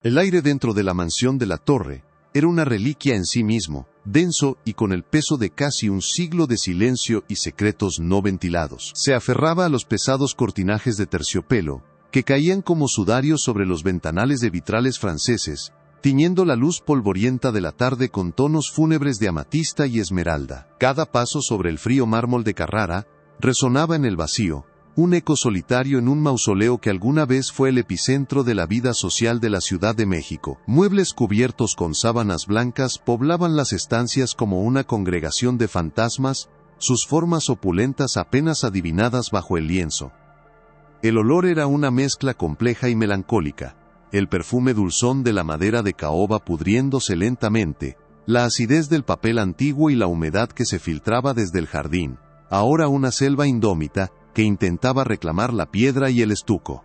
El aire dentro de la mansión de la Torre era una reliquia en sí mismo, denso y con el peso de casi un siglo de silencio y secretos no ventilados. Se aferraba a los pesados cortinajes de terciopelo, que caían como sudarios sobre los ventanales de vitrales franceses, tiñendo la luz polvorienta de la tarde con tonos fúnebres de amatista y esmeralda. Cada paso sobre el frío mármol de Carrara resonaba en el vacío, un eco solitario en un mausoleo que alguna vez fue el epicentro de la vida social de la Ciudad de México. Muebles cubiertos con sábanas blancas poblaban las estancias como una congregación de fantasmas, sus formas opulentas apenas adivinadas bajo el lienzo. El olor era una mezcla compleja y melancólica, el perfume dulzón de la madera de caoba pudriéndose lentamente, la acidez del papel antiguo y la humedad que se filtraba desde el jardín, ahora una selva indómita, que intentaba reclamar la piedra y el estuco.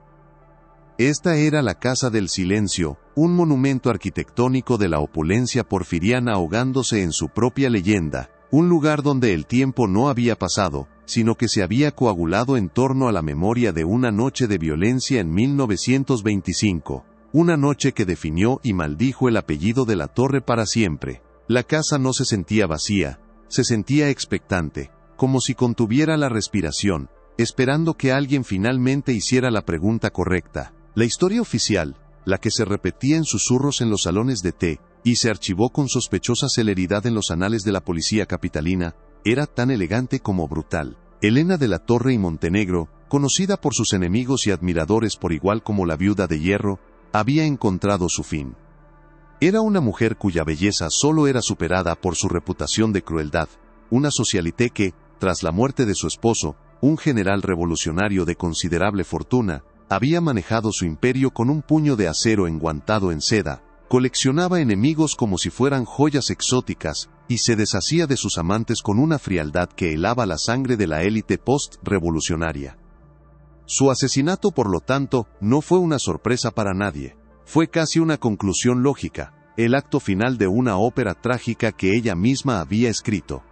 Esta era la Casa del Silencio, un monumento arquitectónico de la opulencia porfiriana ahogándose en su propia leyenda, un lugar donde el tiempo no había pasado, sino que se había coagulado en torno a la memoria de una noche de violencia en 1925, una noche que definió y maldijo el apellido de la Torre para siempre. La casa no se sentía vacía, se sentía expectante, como si contuviera la respiración, esperando que alguien finalmente hiciera la pregunta correcta. La historia oficial, la que se repetía en susurros en los salones de té, y se archivó con sospechosa celeridad en los anales de la policía capitalina, era tan elegante como brutal. Elena de la Torre y Montenegro, conocida por sus enemigos y admiradores por igual como la Viuda de Hierro, había encontrado su fin. Era una mujer cuya belleza solo era superada por su reputación de crueldad, una socialité que, tras la muerte de su esposo, un general revolucionario de considerable fortuna, había manejado su imperio con un puño de acero enguantado en seda, coleccionaba enemigos como si fueran joyas exóticas, y se deshacía de sus amantes con una frialdad que helaba la sangre de la élite post-revolucionaria. Su asesinato, por lo tanto, no fue una sorpresa para nadie. Fue casi una conclusión lógica, el acto final de una ópera trágica que ella misma había escrito.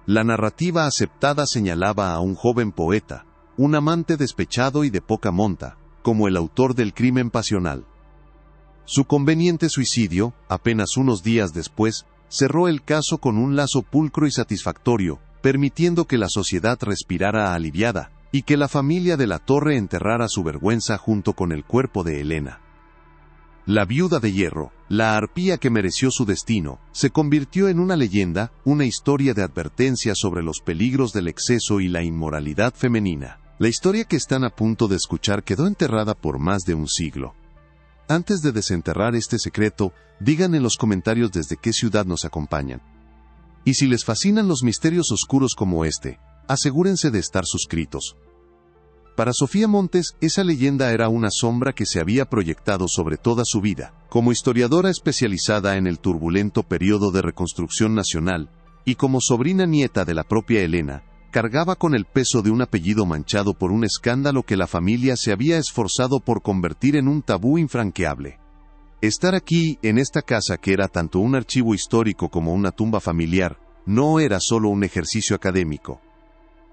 La narrativa aceptada señalaba a un joven poeta, un amante despechado y de poca monta, como el autor del crimen pasional. Su conveniente suicidio, apenas unos días después, cerró el caso con un lazo pulcro y satisfactorio, permitiendo que la sociedad respirara aliviada, y que la familia de la Torre enterrara su vergüenza junto con el cuerpo de Elena. La Viuda de Hierro, la arpía que mereció su destino, se convirtió en una leyenda, una historia de advertencia sobre los peligros del exceso y la inmoralidad femenina. La historia que están a punto de escuchar quedó enterrada por más de un siglo. Antes de desenterrar este secreto, digan en los comentarios desde qué ciudad nos acompañan. Y si les fascinan los misterios oscuros como este, asegúrense de estar suscritos. Para Sofía Montes, esa leyenda era una sombra que se había proyectado sobre toda su vida. Como historiadora especializada en el turbulento periodo de reconstrucción nacional, y como sobrina nieta de la propia Elena, cargaba con el peso de un apellido manchado por un escándalo que la familia se había esforzado por convertir en un tabú infranqueable. Estar aquí, en esta casa que era tanto un archivo histórico como una tumba familiar, no era solo un ejercicio académico.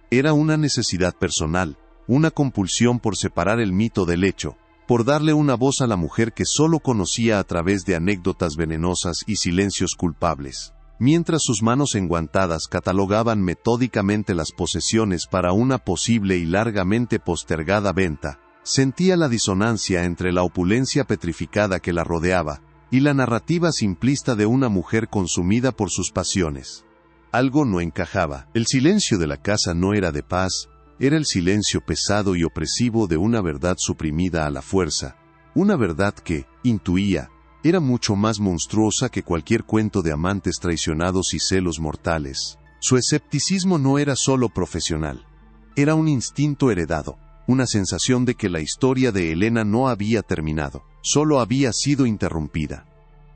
Era una necesidad personal, una compulsión por separar el mito del hecho, por darle una voz a la mujer que solo conocía a través de anécdotas venenosas y silencios culpables. Mientras sus manos enguantadas catalogaban metódicamente las posesiones para una posible y largamente postergada venta, sentía la disonancia entre la opulencia petrificada que la rodeaba, y la narrativa simplista de una mujer consumida por sus pasiones. Algo no encajaba. El silencio de la casa no era de paz, era el silencio pesado y opresivo de una verdad suprimida a la fuerza, una verdad que, intuía, era mucho más monstruosa que cualquier cuento de amantes traicionados y celos mortales. Su escepticismo no era solo profesional, era un instinto heredado, una sensación de que la historia de Elena no había terminado, solo había sido interrumpida.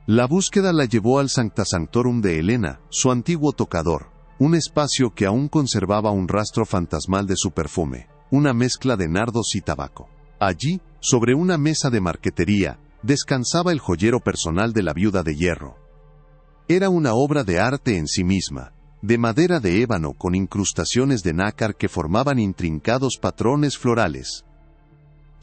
La búsqueda la llevó al Sancta Sanctorum de Elena, su antiguo tocador, un espacio que aún conservaba un rastro fantasmal de su perfume, una mezcla de nardos y tabaco. Allí, sobre una mesa de marquetería, descansaba el joyero personal de la Viuda de Hierro. Era una obra de arte en sí misma, de madera de ébano con incrustaciones de nácar que formaban intrincados patrones florales.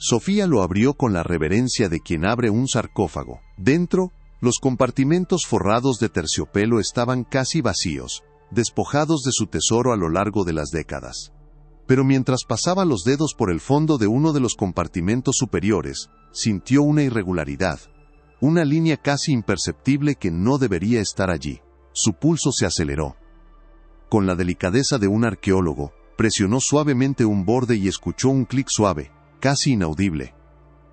Sofía lo abrió con la reverencia de quien abre un sarcófago. Dentro, los compartimentos forrados de terciopelo estaban casi vacíos, despojados de su tesoro a lo largo de las décadas. Pero mientras pasaba los dedos por el fondo de uno de los compartimentos superiores, sintió una irregularidad, una línea casi imperceptible que no debería estar allí. Su pulso se aceleró. Con la delicadeza de un arqueólogo, presionó suavemente un borde y escuchó un clic suave, casi inaudible.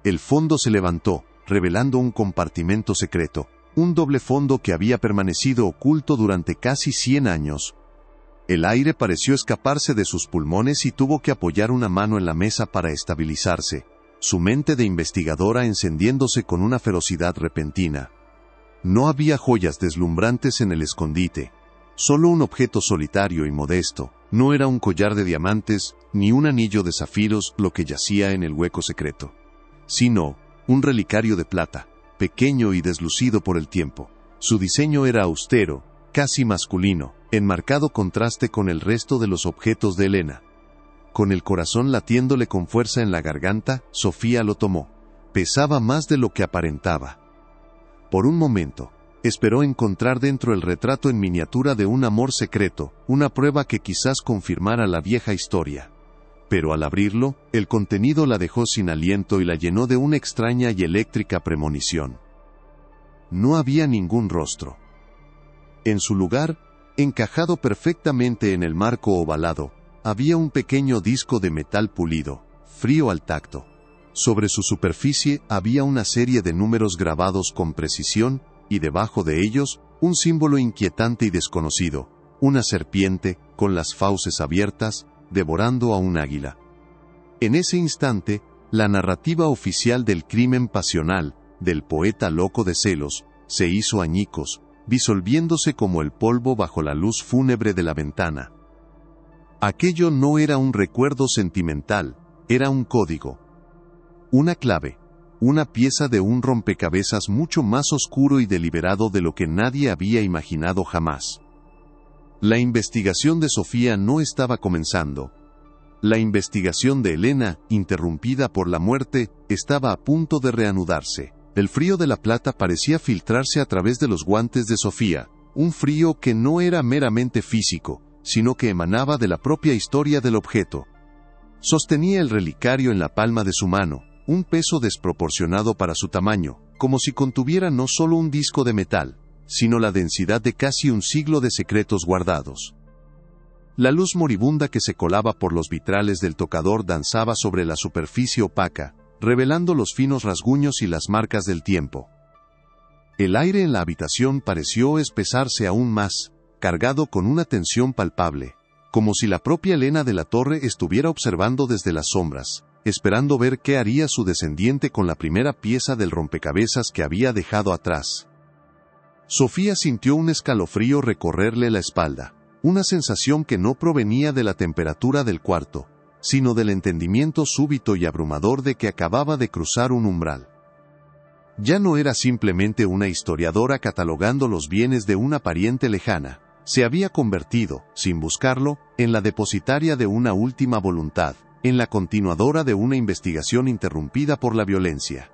El fondo se levantó, revelando un compartimento secreto, un doble fondo que había permanecido oculto durante casi 100 años. El aire pareció escaparse de sus pulmones y tuvo que apoyar una mano en la mesa para estabilizarse, su mente de investigadora encendiéndose con una ferocidad repentina. No había joyas deslumbrantes en el escondite, solo un objeto solitario y modesto. No era un collar de diamantes, ni un anillo de zafiros lo que yacía en el hueco secreto, sino un relicario de plata, pequeño y deslucido por el tiempo. Su diseño era austero, casi masculino, en marcado contraste con el resto de los objetos de Elena. Con el corazón latiéndole con fuerza en la garganta, Sofía lo tomó. Pesaba más de lo que aparentaba. Por un momento, esperó encontrar dentro el retrato en miniatura de un amor secreto, una prueba que quizás confirmara la vieja historia. Pero al abrirlo, el contenido la dejó sin aliento y la llenó de una extraña y eléctrica premonición. No había ningún rostro. En su lugar, encajado perfectamente en el marco ovalado, había un pequeño disco de metal pulido, frío al tacto. Sobre su superficie había una serie de números grabados con precisión, y debajo de ellos, un símbolo inquietante y desconocido, una serpiente, con las fauces abiertas, devorando a un águila. En ese instante, la narrativa oficial del crimen pasional, del poeta loco de celos, se hizo añicos, disolviéndose como el polvo bajo la luz fúnebre de la ventana. Aquello no era un recuerdo sentimental, era un código. Una clave, una pieza de un rompecabezas mucho más oscuro y deliberado de lo que nadie había imaginado jamás. La investigación de Sofía no estaba comenzando. La investigación de Elena, interrumpida por la muerte, estaba a punto de reanudarse. El frío de la plata parecía filtrarse a través de los guantes de Sofía, un frío que no era meramente físico, sino que emanaba de la propia historia del objeto. Sostenía el relicario en la palma de su mano, un peso desproporcionado para su tamaño, como si contuviera no solo un disco de metal, sino la densidad de casi un siglo de secretos guardados. La luz moribunda que se colaba por los vitrales del tocador danzaba sobre la superficie opaca, revelando los finos rasguños y las marcas del tiempo. El aire en la habitación pareció espesarse aún más, cargado con una tensión palpable, como si la propia Elena de la Torre estuviera observando desde las sombras, esperando ver qué haría su descendiente con la primera pieza del rompecabezas que había dejado atrás. Sofía sintió un escalofrío recorrerle la espalda, una sensación que no provenía de la temperatura del cuarto, sino del entendimiento súbito y abrumador de que acababa de cruzar un umbral. Ya no era simplemente una historiadora catalogando los bienes de una pariente lejana, se había convertido, sin buscarlo, en la depositaria de una última voluntad, en la continuadora de una investigación interrumpida por la violencia.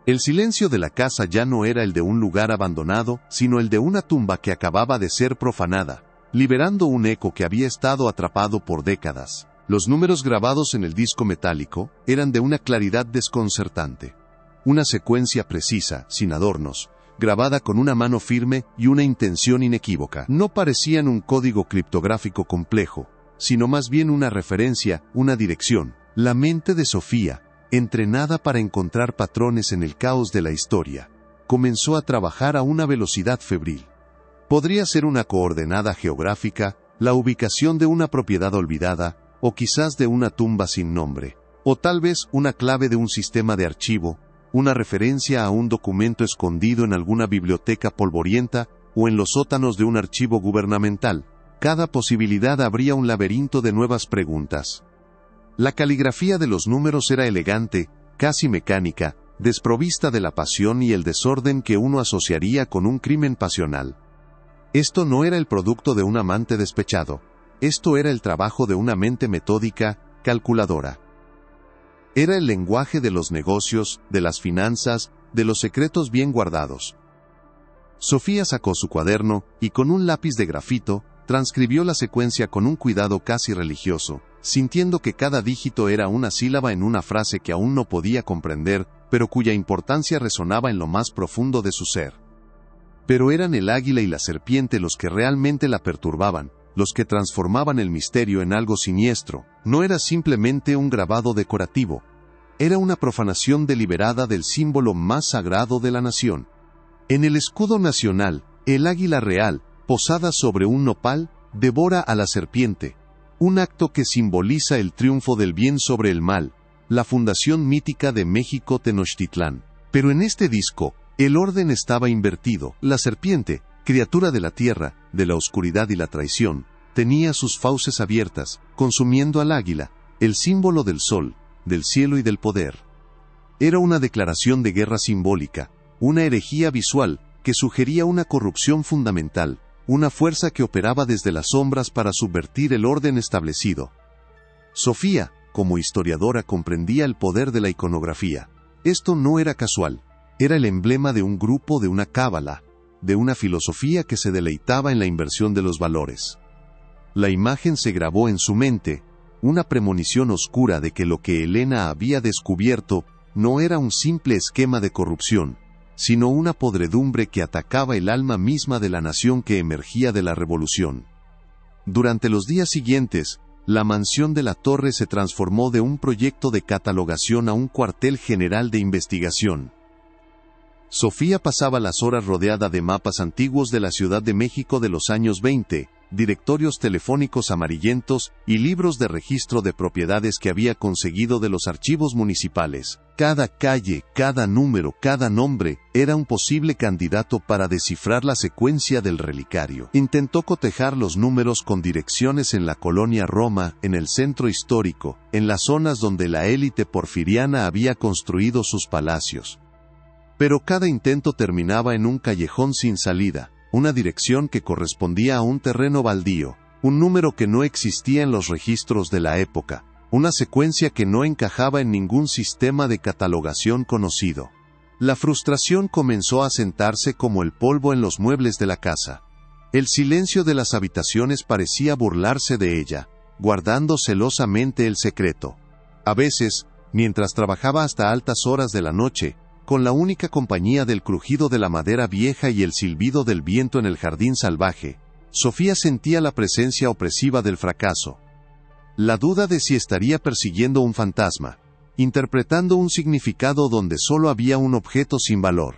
El silencio de la casa ya no era el de un lugar abandonado, sino el de una tumba que acababa de ser profanada, liberando un eco que había estado atrapado por décadas. Los números grabados en el disco metálico eran de una claridad desconcertante. Una secuencia precisa, sin adornos, grabada con una mano firme y una intención inequívoca. No parecían un código criptográfico complejo, sino más bien una referencia, una dirección. La mente de Sofía, entrenada para encontrar patrones en el caos de la historia, comenzó a trabajar a una velocidad febril. Podría ser una coordenada geográfica, la ubicación de una propiedad olvidada, o quizás de una tumba sin nombre, o tal vez una clave de un sistema de archivo, una referencia a un documento escondido en alguna biblioteca polvorienta, o en los sótanos de un archivo gubernamental. Cada posibilidad abría un laberinto de nuevas preguntas. La caligrafía de los números era elegante, casi mecánica, desprovista de la pasión y el desorden que uno asociaría con un crimen pasional. Esto no era el producto de un amante despechado. Esto era el trabajo de una mente metódica, calculadora. Era el lenguaje de los negocios, de las finanzas, de los secretos bien guardados. Sofía sacó su cuaderno y con un lápiz de grafito, transcribió la secuencia con un cuidado casi religioso, sintiendo que cada dígito era una sílaba en una frase que aún no podía comprender, pero cuya importancia resonaba en lo más profundo de su ser. Pero eran el águila y la serpiente los que realmente la perturbaban, los que transformaban el misterio en algo siniestro. No era simplemente un grabado decorativo. Era una profanación deliberada del símbolo más sagrado de la nación. En el escudo nacional, el águila real, posada sobre un nopal, devora a la serpiente, un acto que simboliza el triunfo del bien sobre el mal, la fundación mítica de México Tenochtitlán. Pero en este disco, el orden estaba invertido. La serpiente, criatura de la tierra, de la oscuridad y la traición, tenía sus fauces abiertas, consumiendo al águila, el símbolo del sol, del cielo y del poder. Era una declaración de guerra simbólica, una herejía visual que sugería una corrupción fundamental, una fuerza que operaba desde las sombras para subvertir el orden establecido. Sofía, como historiadora, comprendía el poder de la iconografía. Esto no era casual, era el emblema de un grupo, de una cábala, de una filosofía que se deleitaba en la inversión de los valores. La imagen se grabó en su mente, una premonición oscura de que lo que Elena había descubierto no era un simple esquema de corrupción, sino una podredumbre que atacaba el alma misma de la nación que emergía de la revolución. Durante los días siguientes, la mansión de la Torre se transformó de un proyecto de catalogación a un cuartel general de investigación. Sofía pasaba las horas rodeada de mapas antiguos de la Ciudad de México de los años 20, directorios telefónicos amarillentos y libros de registro de propiedades que había conseguido de los archivos municipales. Cada calle, cada número, cada nombre, era un posible candidato para descifrar la secuencia del relicario. Intentó cotejar los números con direcciones en la colonia Roma, en el centro histórico, en las zonas donde la élite porfiriana había construido sus palacios. Pero cada intento terminaba en un callejón sin salida, una dirección que correspondía a un terreno baldío, un número que no existía en los registros de la época, una secuencia que no encajaba en ningún sistema de catalogación conocido. La frustración comenzó a sentarse como el polvo en los muebles de la casa. El silencio de las habitaciones parecía burlarse de ella, guardando celosamente el secreto. A veces, mientras trabajaba hasta altas horas de la noche, con la única compañía del crujido de la madera vieja y el silbido del viento en el jardín salvaje, Sofía sentía la presencia opresiva del fracaso. La duda de si estaría persiguiendo un fantasma, interpretando un significado donde solo había un objeto sin valor.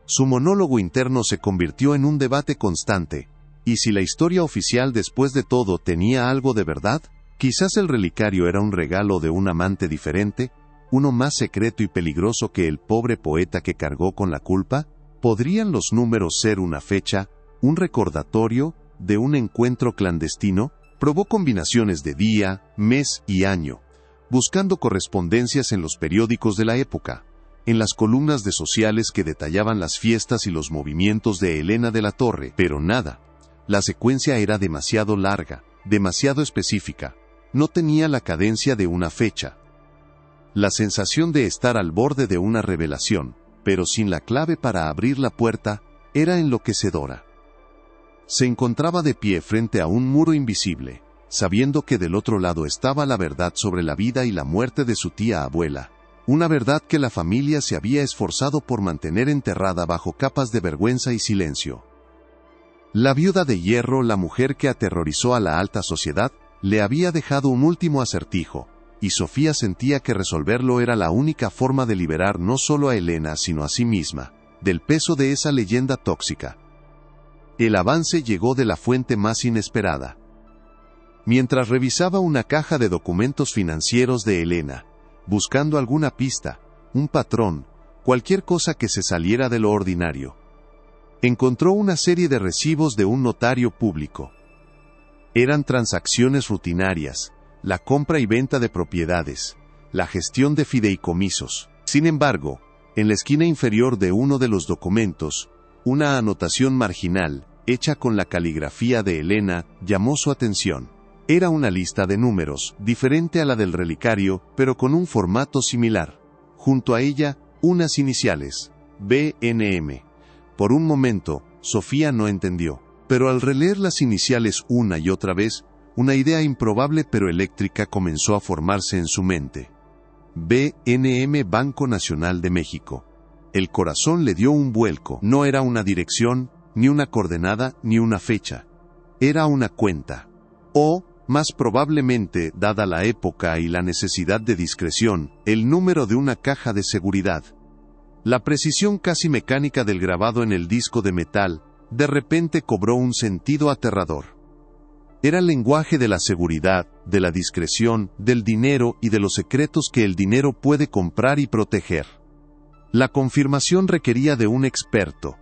Su monólogo interno se convirtió en un debate constante, ¿y si la historia oficial después de todo tenía algo de verdad? Quizás el relicario era un regalo de un amante diferente, uno más secreto y peligroso que el pobre poeta que cargó con la culpa. ¿Podrían los números ser una fecha, un recordatorio, de un encuentro clandestino? Probó combinaciones de día, mes y año, buscando correspondencias en los periódicos de la época, en las columnas de sociales que detallaban las fiestas y los movimientos de Elena de la Torre, pero nada. La secuencia era demasiado larga, demasiado específica, no tenía la cadencia de una fecha. La sensación de estar al borde de una revelación, pero sin la clave para abrir la puerta, era enloquecedora. Se encontraba de pie frente a un muro invisible, sabiendo que del otro lado estaba la verdad sobre la vida y la muerte de su tía abuela, una verdad que la familia se había esforzado por mantener enterrada bajo capas de vergüenza y silencio. La viuda de hierro, la mujer que aterrorizó a la alta sociedad, le había dejado un último acertijo, y Sofía sentía que resolverlo era la única forma de liberar no solo a Elena sino a sí misma, del peso de esa leyenda tóxica. El avance llegó de la fuente más inesperada. Mientras revisaba una caja de documentos financieros de Elena, buscando alguna pista, un patrón, cualquier cosa que se saliera de lo ordinario, encontró una serie de recibos de un notario público. Eran transacciones rutinarias, la compra y venta de propiedades, la gestión de fideicomisos. Sin embargo, en la esquina inferior de uno de los documentos, una anotación marginal, hecha con la caligrafía de Elena, llamó su atención. Era una lista de números, diferente a la del relicario, pero con un formato similar. Junto a ella, unas iniciales, BNM. Por un momento, Sofía no entendió, pero al releer las iniciales una y otra vez, una idea improbable pero eléctrica comenzó a formarse en su mente. BNM, Banco Nacional de México. El corazón le dio un vuelco. No era una dirección, ni una coordenada, ni una fecha. Era una cuenta. O, más probablemente, dada la época y la necesidad de discreción, el número de una caja de seguridad. La precisión casi mecánica del grabado en el disco de metal, de repente cobró un sentido aterrador. Era el lenguaje de la seguridad, de la discreción, del dinero y de los secretos que el dinero puede comprar y proteger. La confirmación requería de un experto.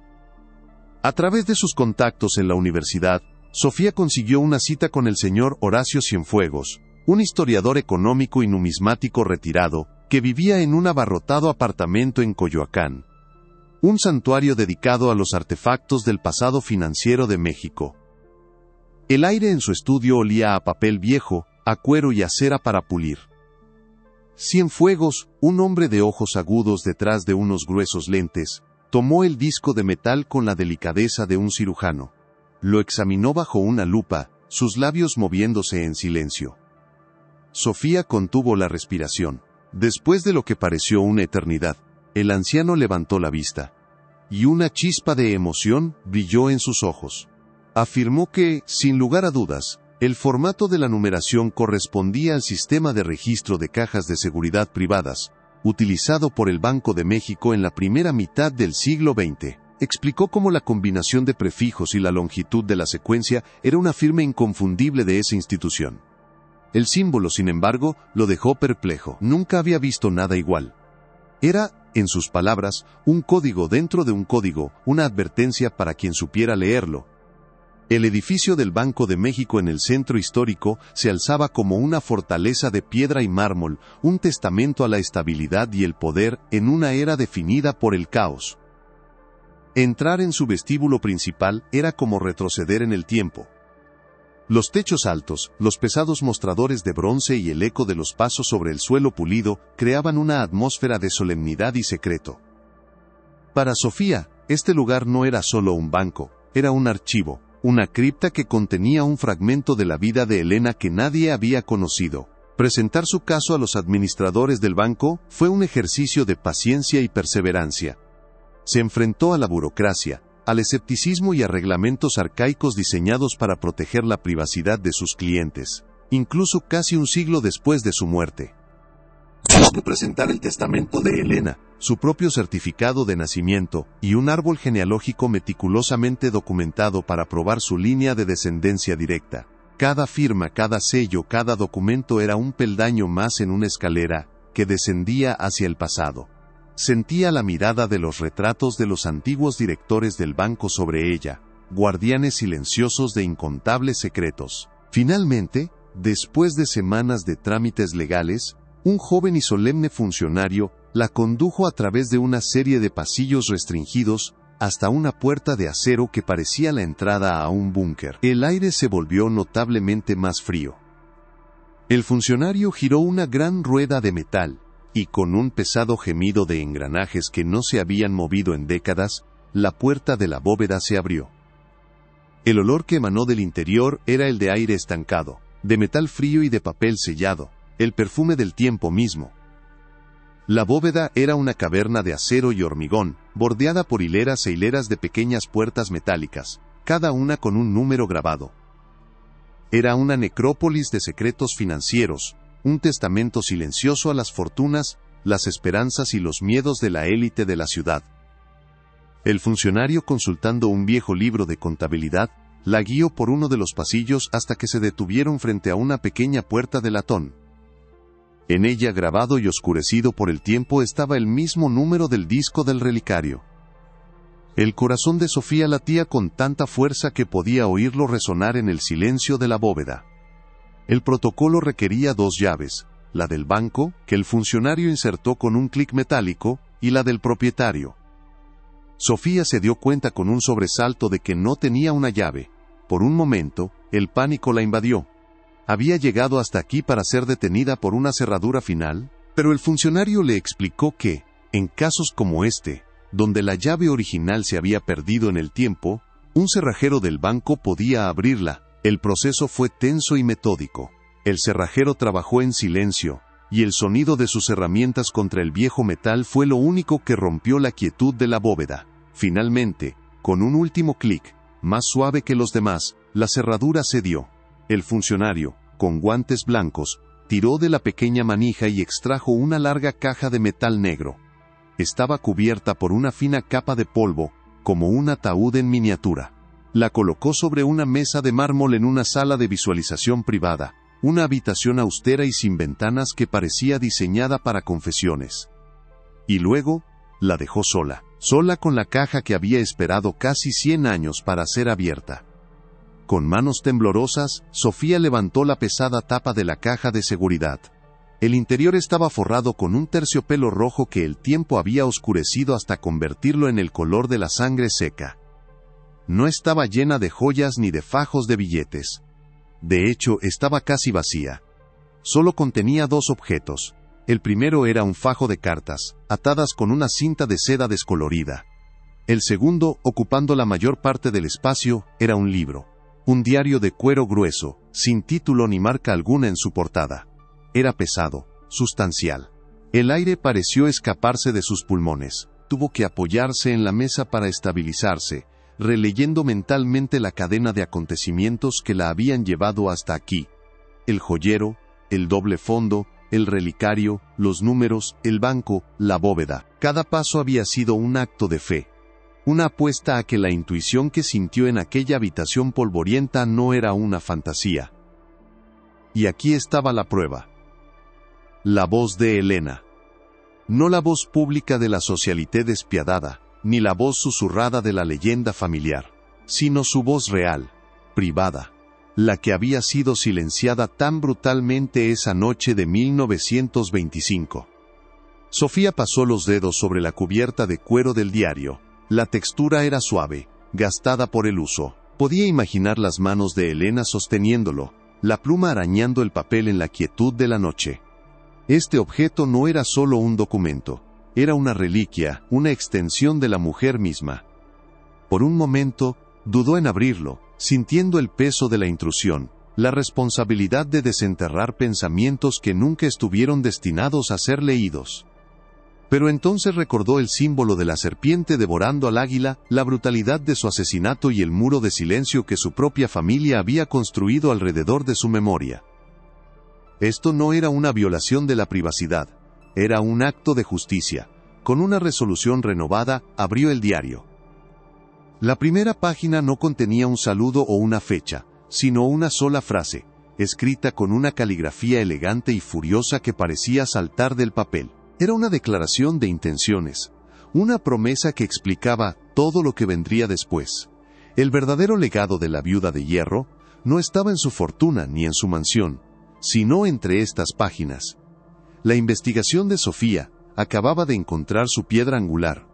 A través de sus contactos en la universidad, Sofía consiguió una cita con el señor Horacio Cienfuegos, un historiador económico y numismático retirado, que vivía en un abarrotado apartamento en Coyoacán. Un santuario dedicado a los artefactos del pasado financiero de México. El aire en su estudio olía a papel viejo, a cuero y a cera para pulir. Cienfuegos, un hombre de ojos agudos detrás de unos gruesos lentes, tomó el disco de metal con la delicadeza de un cirujano. Lo examinó bajo una lupa, sus labios moviéndose en silencio. Sofía contuvo la respiración. Después de lo que pareció una eternidad, el anciano levantó la vista. Y una chispa de emoción brilló en sus ojos. Afirmó que, sin lugar a dudas, el formato de la numeración correspondía al sistema de registro de cajas de seguridad privadas, utilizado por el Banco de México en la primera mitad del siglo XX. Explicó cómo la combinación de prefijos y la longitud de la secuencia era una firma inconfundible de esa institución. El símbolo, sin embargo, lo dejó perplejo. Nunca había visto nada igual. Era, en sus palabras, un código dentro de un código, una advertencia para quien supiera leerlo. El edificio del Banco de México en el centro histórico se alzaba como una fortaleza de piedra y mármol, un testamento a la estabilidad y el poder en una era definida por el caos. Entrar en su vestíbulo principal era como retroceder en el tiempo. Los techos altos, los pesados mostradores de bronce y el eco de los pasos sobre el suelo pulido creaban una atmósfera de solemnidad y secreto. Para Sofía, este lugar no era solo un banco, era un archivo, una cripta que contenía un fragmento de la vida de Elena que nadie había conocido. Presentar su caso a los administradores del banco fue un ejercicio de paciencia y perseverancia. Se enfrentó a la burocracia, al escepticismo y a reglamentos arcaicos diseñados para proteger la privacidad de sus clientes, incluso casi un siglo después de su muerte. Tuvo que presentar el testamento de Elena, su propio certificado de nacimiento, y un árbol genealógico meticulosamente documentado para probar su línea de descendencia directa. Cada firma, cada sello, cada documento era un peldaño más en una escalera que descendía hacia el pasado. Sentía la mirada de los retratos de los antiguos directores del banco sobre ella, guardianes silenciosos de incontables secretos. Finalmente, después de semanas de trámites legales, un joven y solemne funcionario la condujo a través de una serie de pasillos restringidos hasta una puerta de acero que parecía la entrada a un búnker. El aire se volvió notablemente más frío. El funcionario giró una gran rueda de metal, y con un pesado gemido de engranajes que no se habían movido en décadas, la puerta de la bóveda se abrió. El olor que emanó del interior era el de aire estancado, de metal frío y de papel sellado, el perfume del tiempo mismo. La bóveda era una caverna de acero y hormigón, bordeada por hileras e hileras de pequeñas puertas metálicas, cada una con un número grabado. Era una necrópolis de secretos financieros, un testamento silencioso a las fortunas, las esperanzas y los miedos de la élite de la ciudad. El funcionario, consultando un viejo libro de contabilidad, la guió por uno de los pasillos hasta que se detuvieron frente a una pequeña puerta de latón. En ella, grabado y oscurecido por el tiempo, estaba el mismo número del disco del relicario. El corazón de Sofía latía con tanta fuerza que podía oírlo resonar en el silencio de la bóveda. El protocolo requería dos llaves, la del banco, que el funcionario insertó con un clic metálico, y la del propietario. Sofía se dio cuenta con un sobresalto de que no tenía una llave. Por un momento, el pánico la invadió. ¿Había llegado hasta aquí para ser detenida por una cerradura final? Pero el funcionario le explicó que, en casos como este, donde la llave original se había perdido en el tiempo, un cerrajero del banco podía abrirla. El proceso fue tenso y metódico. El cerrajero trabajó en silencio, y el sonido de sus herramientas contra el viejo metal fue lo único que rompió la quietud de la bóveda. Finalmente, con un último clic, más suave que los demás, la cerradura cedió. El funcionario, con guantes blancos, tiró de la pequeña manija y extrajo una larga caja de metal negro. Estaba cubierta por una fina capa de polvo, como un ataúd en miniatura. La colocó sobre una mesa de mármol en una sala de visualización privada, una habitación austera y sin ventanas que parecía diseñada para confesiones. Y luego, la dejó sola con la caja que había esperado casi 100 años para ser abierta. Con manos temblorosas, Sofía levantó la pesada tapa de la caja de seguridad. El interior estaba forrado con un terciopelo rojo que el tiempo había oscurecido hasta convertirlo en el color de la sangre seca. No estaba llena de joyas ni de fajos de billetes. De hecho, estaba casi vacía. Solo contenía 2 objetos. El primero era un fajo de cartas, atadas con una cinta de seda descolorida. El segundo, ocupando la mayor parte del espacio, era un libro. Un diario de cuero grueso, sin título ni marca alguna en su portada. Era pesado, sustancial. El aire pareció escaparse de sus pulmones. Tuvo que apoyarse en la mesa para estabilizarse, releyendo mentalmente la cadena de acontecimientos que la habían llevado hasta aquí. El joyero, el doble fondo, el relicario, los números, el banco, la bóveda. Cada paso había sido un acto de fe. Una apuesta a que la intuición que sintió en aquella habitación polvorienta no era una fantasía. Y aquí estaba la prueba. La voz de Elena. No la voz pública de la socialité despiadada, ni la voz susurrada de la leyenda familiar, sino su voz real, privada, la que había sido silenciada tan brutalmente esa noche de 1925. Sofía pasó los dedos sobre la cubierta de cuero del diario. La textura era suave, gastada por el uso. Podía imaginar las manos de Elena sosteniéndolo, la pluma arañando el papel en la quietud de la noche. Este objeto no era solo un documento, era una reliquia, una extensión de la mujer misma. Por un momento, dudó en abrirlo, sintiendo el peso de la intrusión, la responsabilidad de desenterrar pensamientos que nunca estuvieron destinados a ser leídos. Pero entonces recordó el símbolo de la serpiente devorando al águila, la brutalidad de su asesinato y el muro de silencio que su propia familia había construido alrededor de su memoria. Esto no era una violación de la privacidad, era un acto de justicia. Con una resolución renovada, abrió el diario. La primera página no contenía un saludo o una fecha, sino una sola frase, escrita con una caligrafía elegante y furiosa que parecía saltar del papel. Era una declaración de intenciones, una promesa que explicaba todo lo que vendría después. El verdadero legado de la viuda de hierro no estaba en su fortuna ni en su mansión, sino entre estas páginas. La investigación de Sofía acababa de encontrar su piedra angular.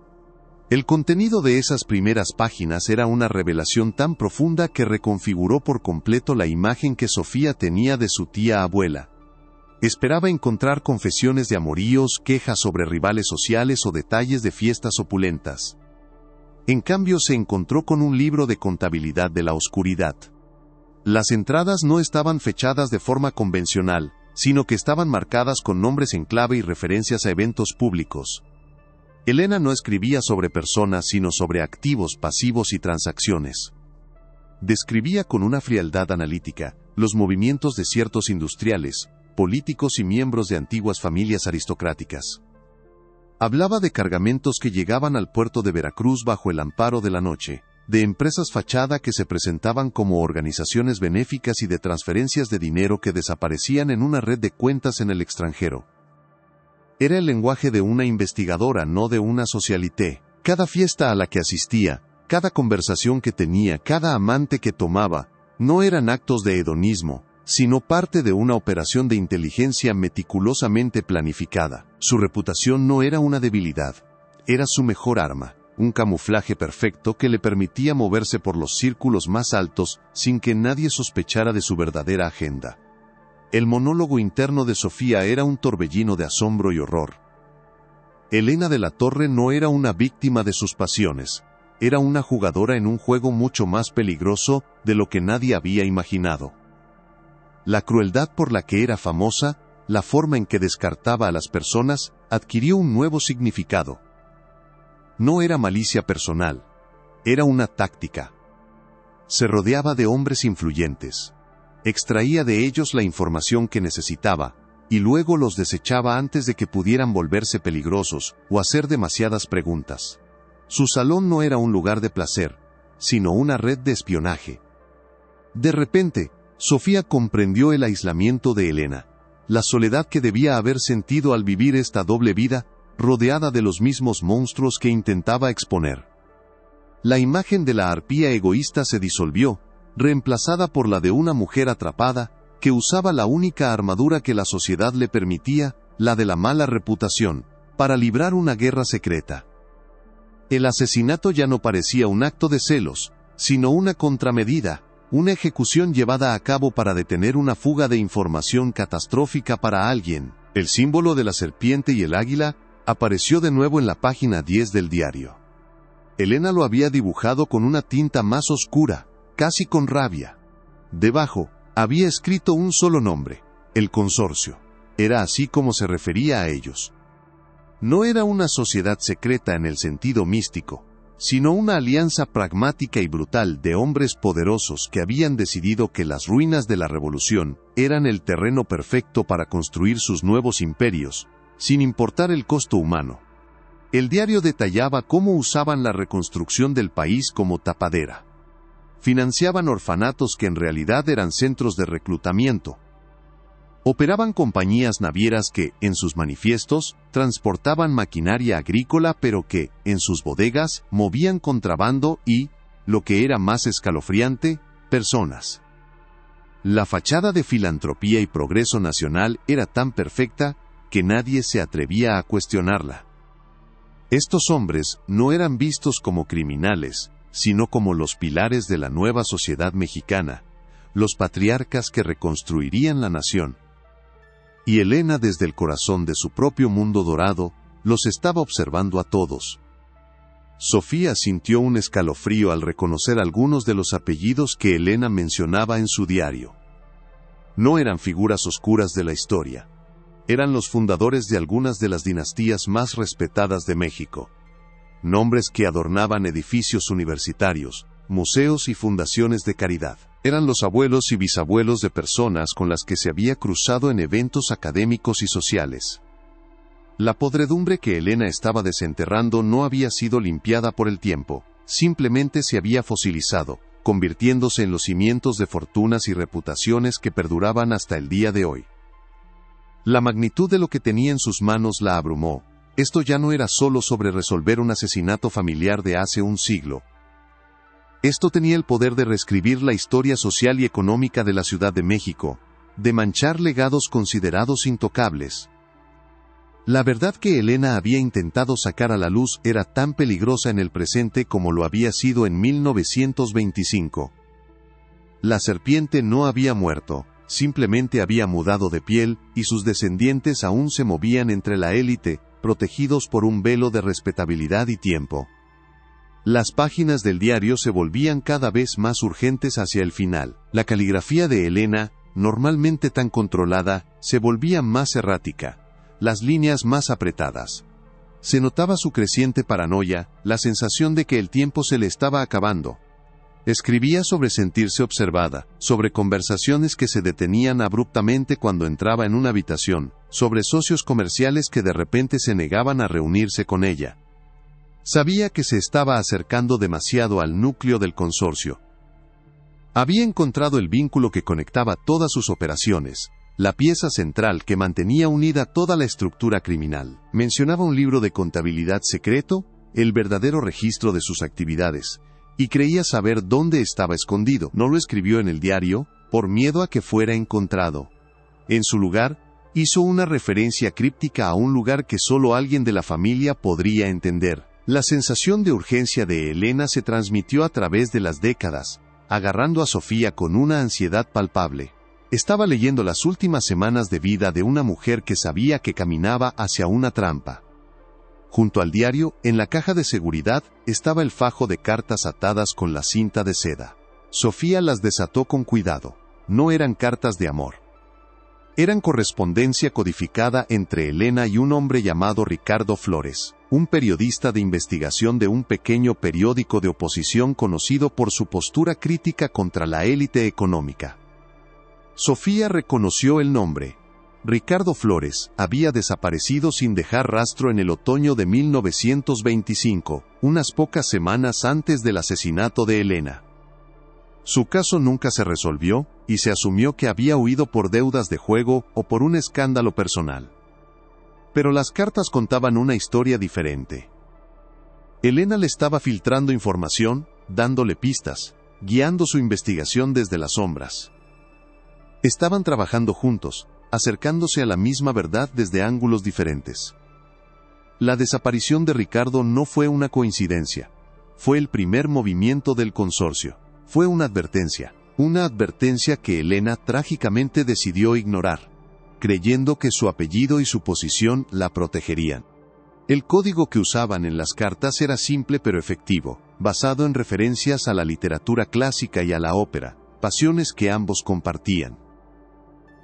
El contenido de esas primeras páginas era una revelación tan profunda que reconfiguró por completo la imagen que Sofía tenía de su tía abuela. Esperaba encontrar confesiones de amoríos, quejas sobre rivales sociales o detalles de fiestas opulentas. En cambio se encontró con un libro de contabilidad de la oscuridad. Las entradas no estaban fechadas de forma convencional, sino que estaban marcadas con nombres en clave y referencias a eventos públicos. Elena no escribía sobre personas sino sobre activos, pasivos y transacciones. Describía con una frialdad analítica los movimientos de ciertos industriales, políticos y miembros de antiguas familias aristocráticas. Hablaba de cargamentos que llegaban al puerto de Veracruz bajo el amparo de la noche, de empresas fachada que se presentaban como organizaciones benéficas y de transferencias de dinero que desaparecían en una red de cuentas en el extranjero. Era el lenguaje de una investigadora, no de una socialité. Cada fiesta a la que asistía, cada conversación que tenía, cada amante que tomaba, no eran actos de hedonismo, sino parte de una operación de inteligencia meticulosamente planificada. Su reputación no era una debilidad, era su mejor arma, un camuflaje perfecto que le permitía moverse por los círculos más altos sin que nadie sospechara de su verdadera agenda. El monólogo interno de Sofía era un torbellino de asombro y horror. Elena de la Torre no era una víctima de sus pasiones, era una jugadora en un juego mucho más peligroso de lo que nadie había imaginado. La crueldad por la que era famosa, la forma en que descartaba a las personas, adquirió un nuevo significado. No era malicia personal, era una táctica. Se rodeaba de hombres influyentes. Extraía de ellos la información que necesitaba, y luego los desechaba antes de que pudieran volverse peligrosos o hacer demasiadas preguntas. Su salón no era un lugar de placer, sino una red de espionaje. De repente, Sofía comprendió el aislamiento de Elena, la soledad que debía haber sentido al vivir esta doble vida, rodeada de los mismos monstruos que intentaba exponer. La imagen de la arpía egoísta se disolvió, reemplazada por la de una mujer atrapada, que usaba la única armadura que la sociedad le permitía, la de la mala reputación, para librar una guerra secreta. El asesinato ya no parecía un acto de celos, sino una contramedida, una ejecución llevada a cabo para detener una fuga de información catastrófica para alguien. El símbolo de la serpiente y el águila apareció de nuevo en la página 10 del diario. Elena lo había dibujado con una tinta más oscura, casi con rabia. Debajo, había escrito un solo nombre, el consorcio. Era así como se refería a ellos. No era una sociedad secreta en el sentido místico, sino una alianza pragmática y brutal de hombres poderosos que habían decidido que las ruinas de la revolución eran el terreno perfecto para construir sus nuevos imperios, sin importar el costo humano. El diario detallaba cómo usaban la reconstrucción del país como tapadera. Financiaban orfanatos que en realidad eran centros de reclutamiento. Operaban compañías navieras que, en sus manifiestos, transportaban maquinaria agrícola pero que, en sus bodegas, movían contrabando y, lo que era más escalofriante, personas. La fachada de filantropía y progreso nacional era tan perfecta que nadie se atrevía a cuestionarla. Estos hombres no eran vistos como criminales, sino como los pilares de la nueva sociedad mexicana, los patriarcas que reconstruirían la nación. Y Elena, desde el corazón de su propio mundo dorado, los estaba observando a todos. Sofía sintió un escalofrío al reconocer algunos de los apellidos que Elena mencionaba en su diario. No eran figuras oscuras de la historia. Eran los fundadores de algunas de las dinastías más respetadas de México. Nombres que adornaban edificios universitarios, museos y fundaciones de caridad. Eran los abuelos y bisabuelos de personas con las que se había cruzado en eventos académicos y sociales. La podredumbre que Elena estaba desenterrando no había sido limpiada por el tiempo, simplemente se había fosilizado, convirtiéndose en los cimientos de fortunas y reputaciones que perduraban hasta el día de hoy. La magnitud de lo que tenía en sus manos la abrumó. Esto ya no era solo sobre resolver un asesinato familiar de hace un siglo. Esto tenía el poder de reescribir la historia social y económica de la Ciudad de México, de manchar legados considerados intocables. La verdad que Elena había intentado sacar a la luz era tan peligrosa en el presente como lo había sido en 1925. La serpiente no había muerto, simplemente había mudado de piel, y sus descendientes aún se movían entre la élite, protegidos por un velo de respetabilidad y tiempo. Las páginas del diario se volvían cada vez más urgentes hacia el final. La caligrafía de Elena, normalmente tan controlada, se volvía más errática, las líneas más apretadas. Se notaba su creciente paranoia, la sensación de que el tiempo se le estaba acabando. Escribía sobre sentirse observada, sobre conversaciones que se detenían abruptamente cuando entraba en una habitación, sobre socios comerciales que de repente se negaban a reunirse con ella. Sabía que se estaba acercando demasiado al núcleo del consorcio. Había encontrado el vínculo que conectaba todas sus operaciones, la pieza central que mantenía unida toda la estructura criminal. Mencionaba un libro de contabilidad secreto, el verdadero registro de sus actividades, y creía saber dónde estaba escondido. No lo escribió en el diario, por miedo a que fuera encontrado. En su lugar, hizo una referencia críptica a un lugar que solo alguien de la familia podría entender. La sensación de urgencia de Elena se transmitió a través de las décadas, agarrando a Sofía con una ansiedad palpable. Estaba leyendo las últimas semanas de vida de una mujer que sabía que caminaba hacia una trampa. Junto al diario, en la caja de seguridad, estaba el fajo de cartas atadas con la cinta de seda. Sofía las desató con cuidado. No eran cartas de amor. Eran correspondencia codificada entre Elena y un hombre llamado Ricardo Flores, un periodista de investigación de un pequeño periódico de oposición conocido por su postura crítica contra la élite económica. Sofía reconoció el nombre. Ricardo Flores había desaparecido sin dejar rastro en el otoño de 1925, unas pocas semanas antes del asesinato de Elena. Su caso nunca se resolvió, y se asumió que había huido por deudas de juego o por un escándalo personal. Pero las cartas contaban una historia diferente. Elena le estaba filtrando información, dándole pistas, guiando su investigación desde las sombras. Estaban trabajando juntos, acercándose a la misma verdad desde ángulos diferentes. La desaparición de Ricardo no fue una coincidencia. Fue el primer movimiento del consorcio. Fue una advertencia que Elena trágicamente decidió ignorar, creyendo que su apellido y su posición la protegerían. El código que usaban en las cartas era simple pero efectivo, basado en referencias a la literatura clásica y a la ópera, pasiones que ambos compartían.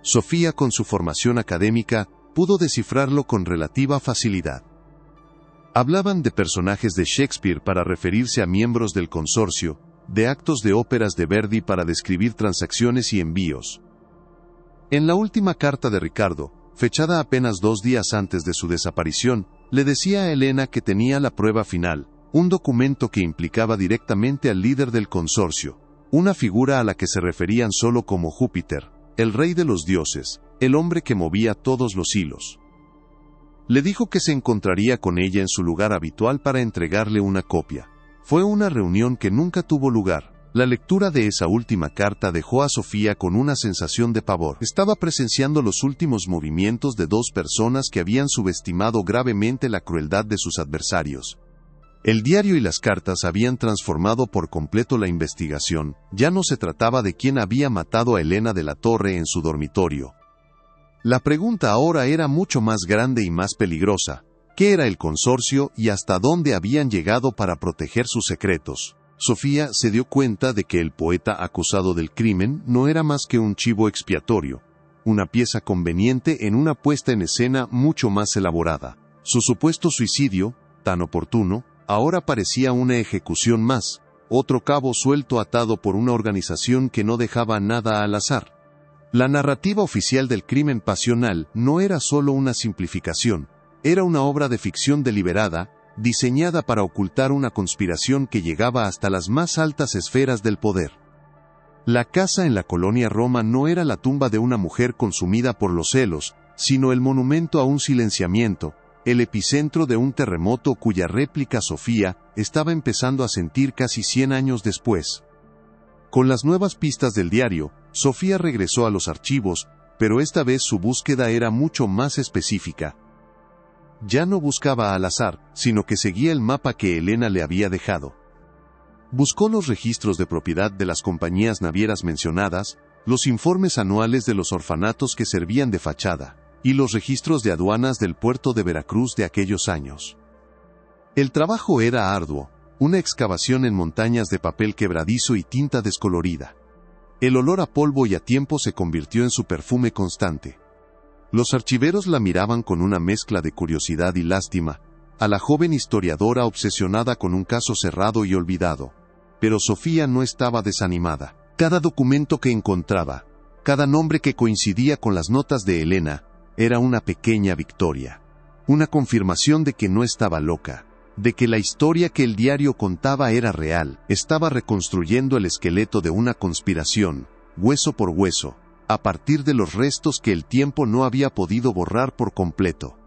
Sofía, con su formación académica, pudo descifrarlo con relativa facilidad. Hablaban de personajes de Shakespeare para referirse a miembros del consorcio, de actos de óperas de Verdi para describir transacciones y envíos. En la última carta de Ricardo, fechada apenas 2 días antes de su desaparición, le decía a Elena que tenía la prueba final, un documento que implicaba directamente al líder del consorcio, una figura a la que se referían solo como Júpiter, el rey de los dioses, el hombre que movía todos los hilos. Le dijo que se encontraría con ella en su lugar habitual para entregarle una copia. Fue una reunión que nunca tuvo lugar. La lectura de esa última carta dejó a Sofía con una sensación de pavor. Estaba presenciando los últimos movimientos de 2 personas que habían subestimado gravemente la crueldad de sus adversarios. El diario y las cartas habían transformado por completo la investigación. Ya no se trataba de quién había matado a Elena de la Torre en su dormitorio. La pregunta ahora era mucho más grande y más peligrosa. ¿Qué era el consorcio y hasta dónde habían llegado para proteger sus secretos? Sofía se dio cuenta de que el poeta acusado del crimen no era más que un chivo expiatorio, una pieza conveniente en una puesta en escena mucho más elaborada. Su supuesto suicidio, tan oportuno, ahora parecía una ejecución más, otro cabo suelto atado por una organización que no dejaba nada al azar. La narrativa oficial del crimen pasional no era solo una simplificación, era una obra de ficción deliberada, diseñada para ocultar una conspiración que llegaba hasta las más altas esferas del poder. La casa en la colonia Roma no era la tumba de una mujer consumida por los celos, sino el monumento a un silenciamiento, el epicentro de un terremoto cuya réplica Sofía estaba empezando a sentir casi 100 años después. Con las nuevas pistas del diario, Sofía regresó a los archivos, pero esta vez su búsqueda era mucho más específica. Ya no buscaba al azar, sino que seguía el mapa que Elena le había dejado. Buscó los registros de propiedad de las compañías navieras mencionadas, los informes anuales de los orfanatos que servían de fachada, y los registros de aduanas del puerto de Veracruz de aquellos años. El trabajo era arduo, una excavación en montañas de papel quebradizo y tinta descolorida. El olor a polvo y a tiempo se convirtió en su perfume constante. Los archiveros la miraban con una mezcla de curiosidad y lástima, a la joven historiadora obsesionada con un caso cerrado y olvidado. Pero Sofía no estaba desanimada. Cada documento que encontraba, cada nombre que coincidía con las notas de Elena, era una pequeña victoria. Una confirmación de que no estaba loca, de que la historia que el diario contaba era real. Estaba reconstruyendo el esqueleto de una conspiración, hueso por hueso, a partir de los restos que el tiempo no había podido borrar por completo.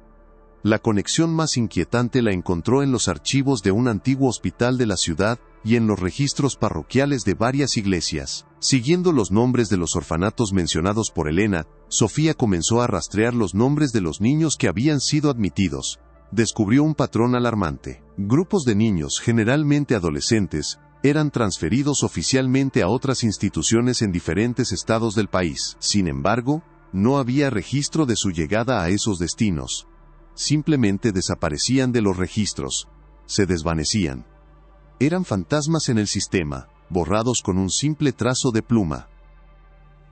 La conexión más inquietante la encontró en los archivos de un antiguo hospital de la ciudad y en los registros parroquiales de varias iglesias. Siguiendo los nombres de los orfanatos mencionados por Elena, Sofía comenzó a rastrear los nombres de los niños que habían sido admitidos. Descubrió un patrón alarmante. Grupos de niños, generalmente adolescentes, eran transferidos oficialmente a otras instituciones en diferentes estados del país. Sin embargo, no había registro de su llegada a esos destinos. Simplemente desaparecían de los registros, se desvanecían. Eran fantasmas en el sistema, borrados con un simple trazo de pluma.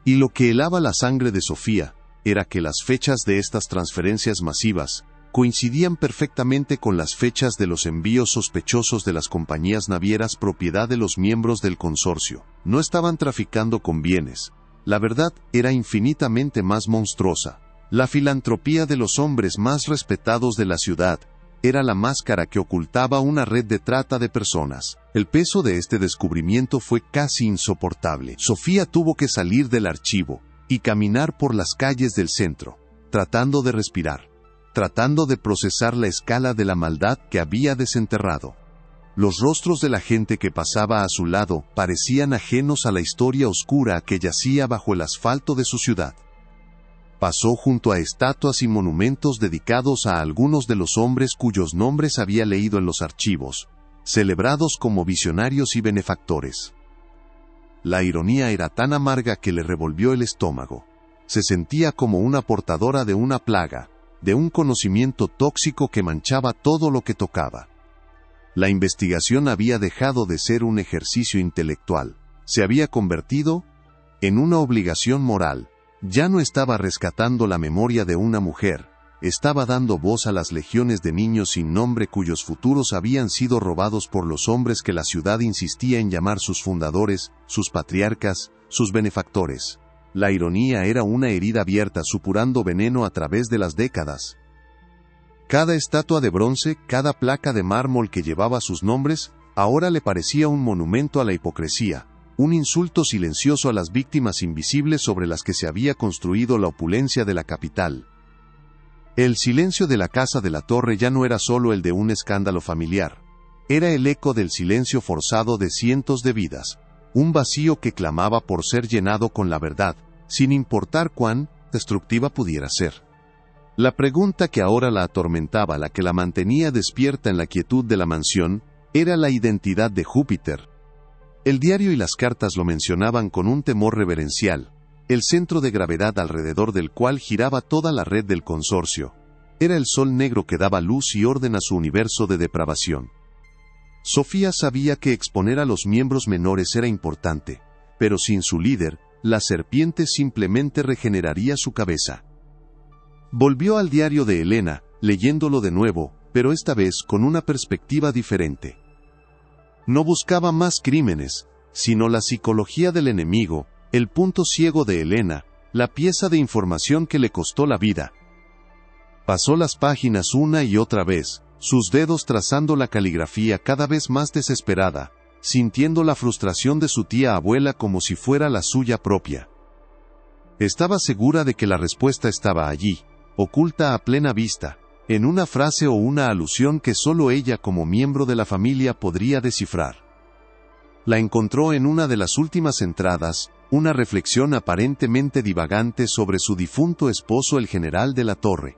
Y lo que helaba la sangre de Sofía, era que las fechas de estas transferencias masivas coincidían perfectamente con las fechas de los envíos sospechosos de las compañías navieras propiedad de los miembros del consorcio. No estaban traficando con bienes. La verdad era infinitamente más monstruosa. La filantropía de los hombres más respetados de la ciudad era la máscara que ocultaba una red de trata de personas. El peso de este descubrimiento fue casi insoportable. Sofía tuvo que salir del archivo y caminar por las calles del centro, tratando de respirar, tratando de procesar la escala de la maldad que había desenterrado. Los rostros de la gente que pasaba a su lado parecían ajenos a la historia oscura que yacía bajo el asfalto de su ciudad. Pasó junto a estatuas y monumentos dedicados a algunos de los hombres cuyos nombres había leído en los archivos, celebrados como visionarios y benefactores. La ironía era tan amarga que le revolvió el estómago. Se sentía como una portadora de una plaga, de un conocimiento tóxico que manchaba todo lo que tocaba. La investigación había dejado de ser un ejercicio intelectual, se había convertido en una obligación moral. Ya no estaba rescatando la memoria de una mujer, estaba dando voz a las legiones de niños sin nombre cuyos futuros habían sido robados por los hombres que la ciudad insistía en llamar sus fundadores, sus patriarcas, sus benefactores. La ironía era una herida abierta supurando veneno a través de las décadas. Cada estatua de bronce, cada placa de mármol que llevaba sus nombres, ahora le parecía un monumento a la hipocresía, un insulto silencioso a las víctimas invisibles sobre las que se había construido la opulencia de la capital. El silencio de la casa de la Torre ya no era solo el de un escándalo familiar, era el eco del silencio forzado de cientos de vidas, un vacío que clamaba por ser llenado con la verdad, sin importar cuán destructiva pudiera ser. La pregunta que ahora la atormentaba, la que la mantenía despierta en la quietud de la mansión, era la identidad de Júpiter. El diario y las cartas lo mencionaban con un temor reverencial, el centro de gravedad alrededor del cual giraba toda la red del consorcio. Era el sol negro que daba luz y orden a su universo de depravación. Sofía sabía que exponer a los miembros menores era importante, pero sin su líder, la serpiente simplemente regeneraría su cabeza. Volvió al diario de Elena, leyéndolo de nuevo, pero esta vez con una perspectiva diferente. No buscaba más crímenes, sino la psicología del enemigo, el punto ciego de Elena, la pieza de información que le costó la vida. Pasó las páginas una y otra vez, sus dedos trazando la caligrafía cada vez más desesperada, sintiendo la frustración de su tía abuela como si fuera la suya propia. Estaba segura de que la respuesta estaba allí, oculta a plena vista, en una frase o una alusión que solo ella como miembro de la familia podría descifrar. La encontró en una de las últimas entradas, una reflexión aparentemente divagante sobre su difunto esposo el general de la Torre.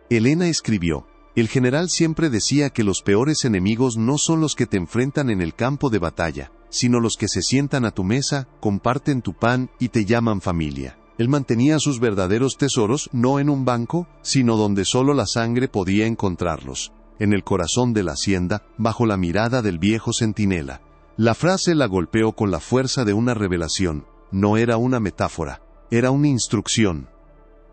Elena escribió: el general siempre decía que los peores enemigos no son los que te enfrentan en el campo de batalla, sino los que se sientan a tu mesa, comparten tu pan y te llaman familia. Él mantenía sus verdaderos tesoros no en un banco, sino donde solo la sangre podía encontrarlos, en el corazón de la hacienda, bajo la mirada del viejo centinela. La frase la golpeó con la fuerza de una revelación, no era una metáfora, era una instrucción.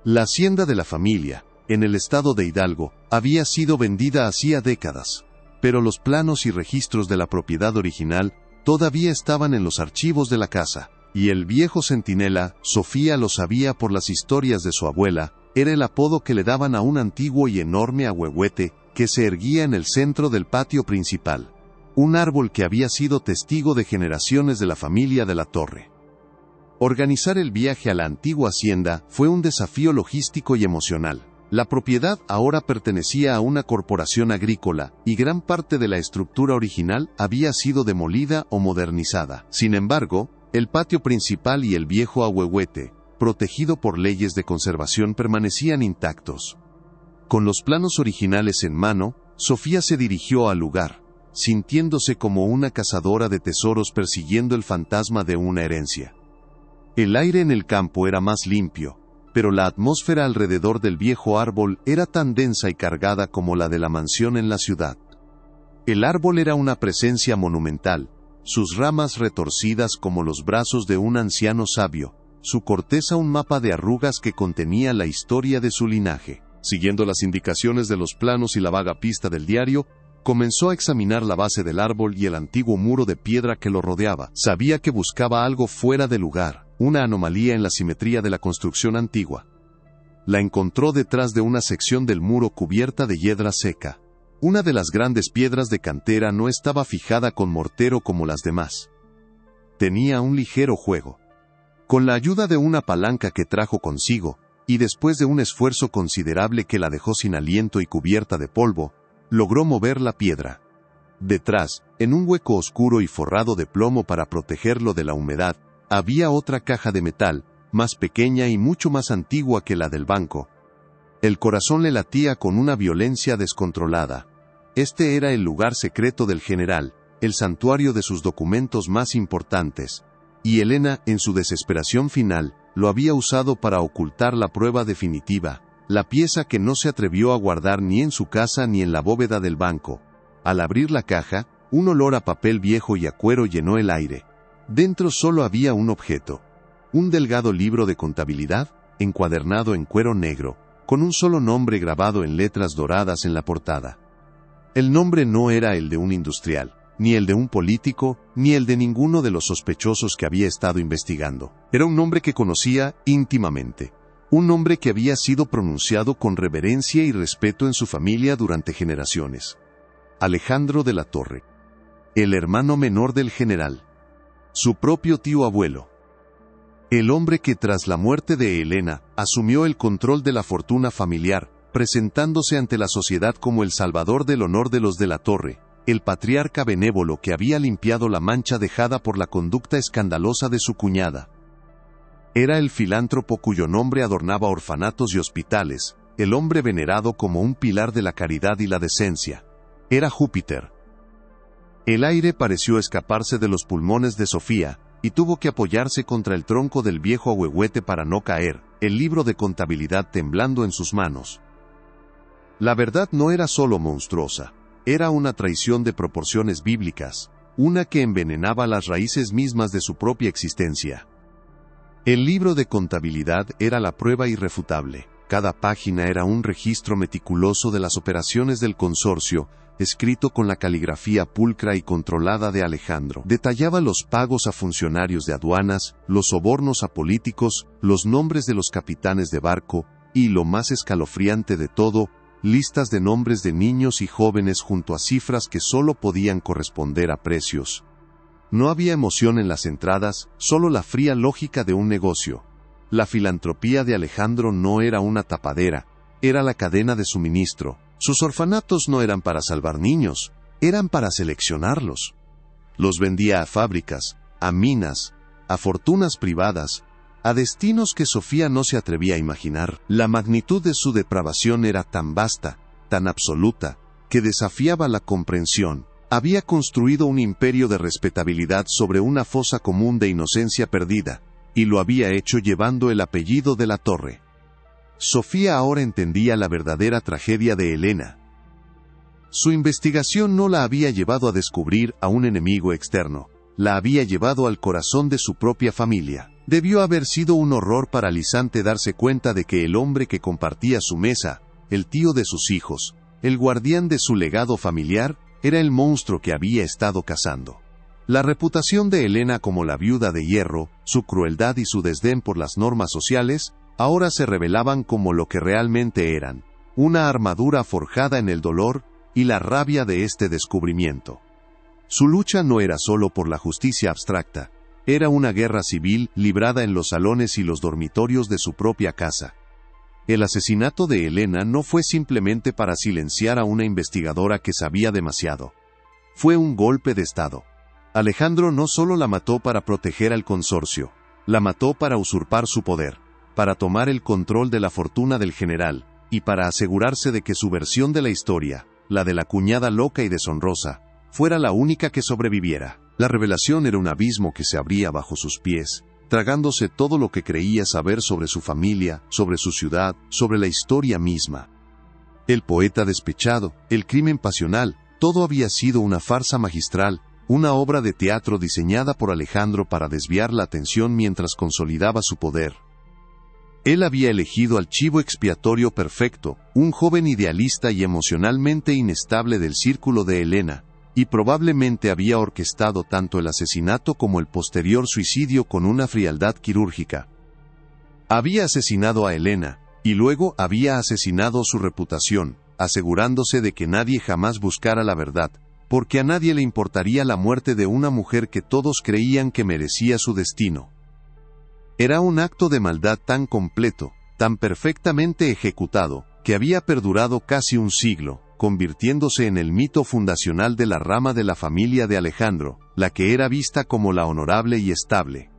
La hacienda de la familia, en el estado de Hidalgo, había sido vendida hacía décadas, pero los planos y registros de la propiedad original todavía estaban en los archivos de la casa, y el viejo centinela, Sofía lo sabía por las historias de su abuela, era el apodo que le daban a un antiguo y enorme ahuehuete que se erguía en el centro del patio principal. Un árbol que había sido testigo de generaciones de la familia de la Torre. Organizar el viaje a la antigua hacienda fue un desafío logístico y emocional. La propiedad ahora pertenecía a una corporación agrícola, y gran parte de la estructura original había sido demolida o modernizada. Sin embargo, el patio principal y el viejo ahuehuete, protegido por leyes de conservación, permanecían intactos. Con los planos originales en mano, Sofía se dirigió al lugar. sintiéndose como una cazadora de tesoros persiguiendo el fantasma de una herencia. El aire en el campo era más limpio, pero la atmósfera alrededor del viejo árbol era tan densa y cargada como la de la mansión en la ciudad. El árbol era una presencia monumental, sus ramas retorcidas como los brazos de un anciano sabio, su corteza un mapa de arrugas que contenía la historia de su linaje. Siguiendo las indicaciones de los planos y la vaga pista del diario, comenzó a examinar la base del árbol y el antiguo muro de piedra que lo rodeaba. Sabía que buscaba algo fuera de lugar, una anomalía en la simetría de la construcción antigua. La encontró detrás de una sección del muro cubierta de hiedra seca. Una de las grandes piedras de cantera no estaba fijada con mortero como las demás. Tenía un ligero juego. Con la ayuda de una palanca que trajo consigo, y después de un esfuerzo considerable que la dejó sin aliento y cubierta de polvo, logró mover la piedra. Detrás, en un hueco oscuro y forrado de plomo para protegerlo de la humedad, había otra caja de metal, más pequeña y mucho más antigua que la del banco. El corazón le latía con una violencia descontrolada. Este era el lugar secreto del general, el santuario de sus documentos más importantes, y Elena, en su desesperación final, lo había usado para ocultar la prueba definitiva, la pieza que no se atrevió a guardar ni en su casa ni en la bóveda del banco. Al abrir la caja, un olor a papel viejo y a cuero llenó el aire. Dentro solo había un objeto. Un delgado libro de contabilidad, encuadernado en cuero negro, con un solo nombre grabado en letras doradas en la portada. El nombre no era el de un industrial, ni el de un político, ni el de ninguno de los sospechosos que había estado investigando. Era un nombre que conocía íntimamente. Un nombre que había sido pronunciado con reverencia y respeto en su familia durante generaciones. Alejandro de la Torre. El hermano menor del general. Su propio tío abuelo. El hombre que tras la muerte de Elena, asumió el control de la fortuna familiar, presentándose ante la sociedad como el salvador del honor de los de la Torre, el patriarca benévolo que había limpiado la mancha dejada por la conducta escandalosa de su cuñada. Era el filántropo cuyo nombre adornaba orfanatos y hospitales, el hombre venerado como un pilar de la caridad y la decencia. Era Júpiter. El aire pareció escaparse de los pulmones de Sofía, y tuvo que apoyarse contra el tronco del viejo ahuehuete para no caer, el libro de contabilidad temblando en sus manos. La verdad no era solo monstruosa, era una traición de proporciones bíblicas, una que envenenaba las raíces mismas de su propia existencia. El libro de contabilidad era la prueba irrefutable. Cada página era un registro meticuloso de las operaciones del consorcio, escrito con la caligrafía pulcra y controlada de Alejandro. Detallaba los pagos a funcionarios de aduanas, los sobornos a políticos, los nombres de los capitanes de barco, y lo más escalofriante de todo, listas de nombres de niños y jóvenes junto a cifras que solo podían corresponder a precios. No había emoción en las entradas, solo la fría lógica de un negocio. La filantropía de Alejandro no era una tapadera, era la cadena de suministro. Sus orfanatos no eran para salvar niños, eran para seleccionarlos. Los vendía a fábricas, a minas, a fortunas privadas, a destinos que Sofía no se atrevía a imaginar. La magnitud de su depravación era tan vasta, tan absoluta, que desafiaba la comprensión. Había construido un imperio de respetabilidad sobre una fosa común de inocencia perdida, y lo había hecho llevando el apellido de la Torre. Sofía ahora entendía la verdadera tragedia de Elena. Su investigación no la había llevado a descubrir a un enemigo externo, la había llevado al corazón de su propia familia. Debió haber sido un horror paralizante darse cuenta de que el hombre que compartía su mesa, el tío de sus hijos, el guardián de su legado familiar, era el monstruo que había estado cazando. La reputación de Elena como la viuda de hierro, su crueldad y su desdén por las normas sociales, ahora se revelaban como lo que realmente eran, una armadura forjada en el dolor y la rabia de este descubrimiento. Su lucha no era solo por la justicia abstracta, era una guerra civil librada en los salones y los dormitorios de su propia casa. El asesinato de Elena no fue simplemente para silenciar a una investigadora que sabía demasiado. Fue un golpe de Estado. Alejandro no solo la mató para proteger al consorcio, la mató para usurpar su poder, para tomar el control de la fortuna del general, y para asegurarse de que su versión de la historia, la de la cuñada loca y deshonrosa, fuera la única que sobreviviera. La revelación era un abismo que se abría bajo sus pies, tragándose todo lo que creía saber sobre su familia, sobre su ciudad, sobre la historia misma. El poeta despechado, el crimen pasional, todo había sido una farsa magistral, una obra de teatro diseñada por Alejandro para desviar la atención mientras consolidaba su poder. Él había elegido al chivo expiatorio perfecto, un joven idealista y emocionalmente inestable del círculo de Helena, y probablemente había orquestado tanto el asesinato como el posterior suicidio con una frialdad quirúrgica. Había asesinado a Helena, y luego había asesinado su reputación, asegurándose de que nadie jamás buscara la verdad, porque a nadie le importaría la muerte de una mujer que todos creían que merecía su destino. Era un acto de maldad tan completo, tan perfectamente ejecutado, que había perdurado casi un siglo, convirtiéndose en el mito fundacional de la rama de la familia de Alejandro, la que era vista como la honorable y estable.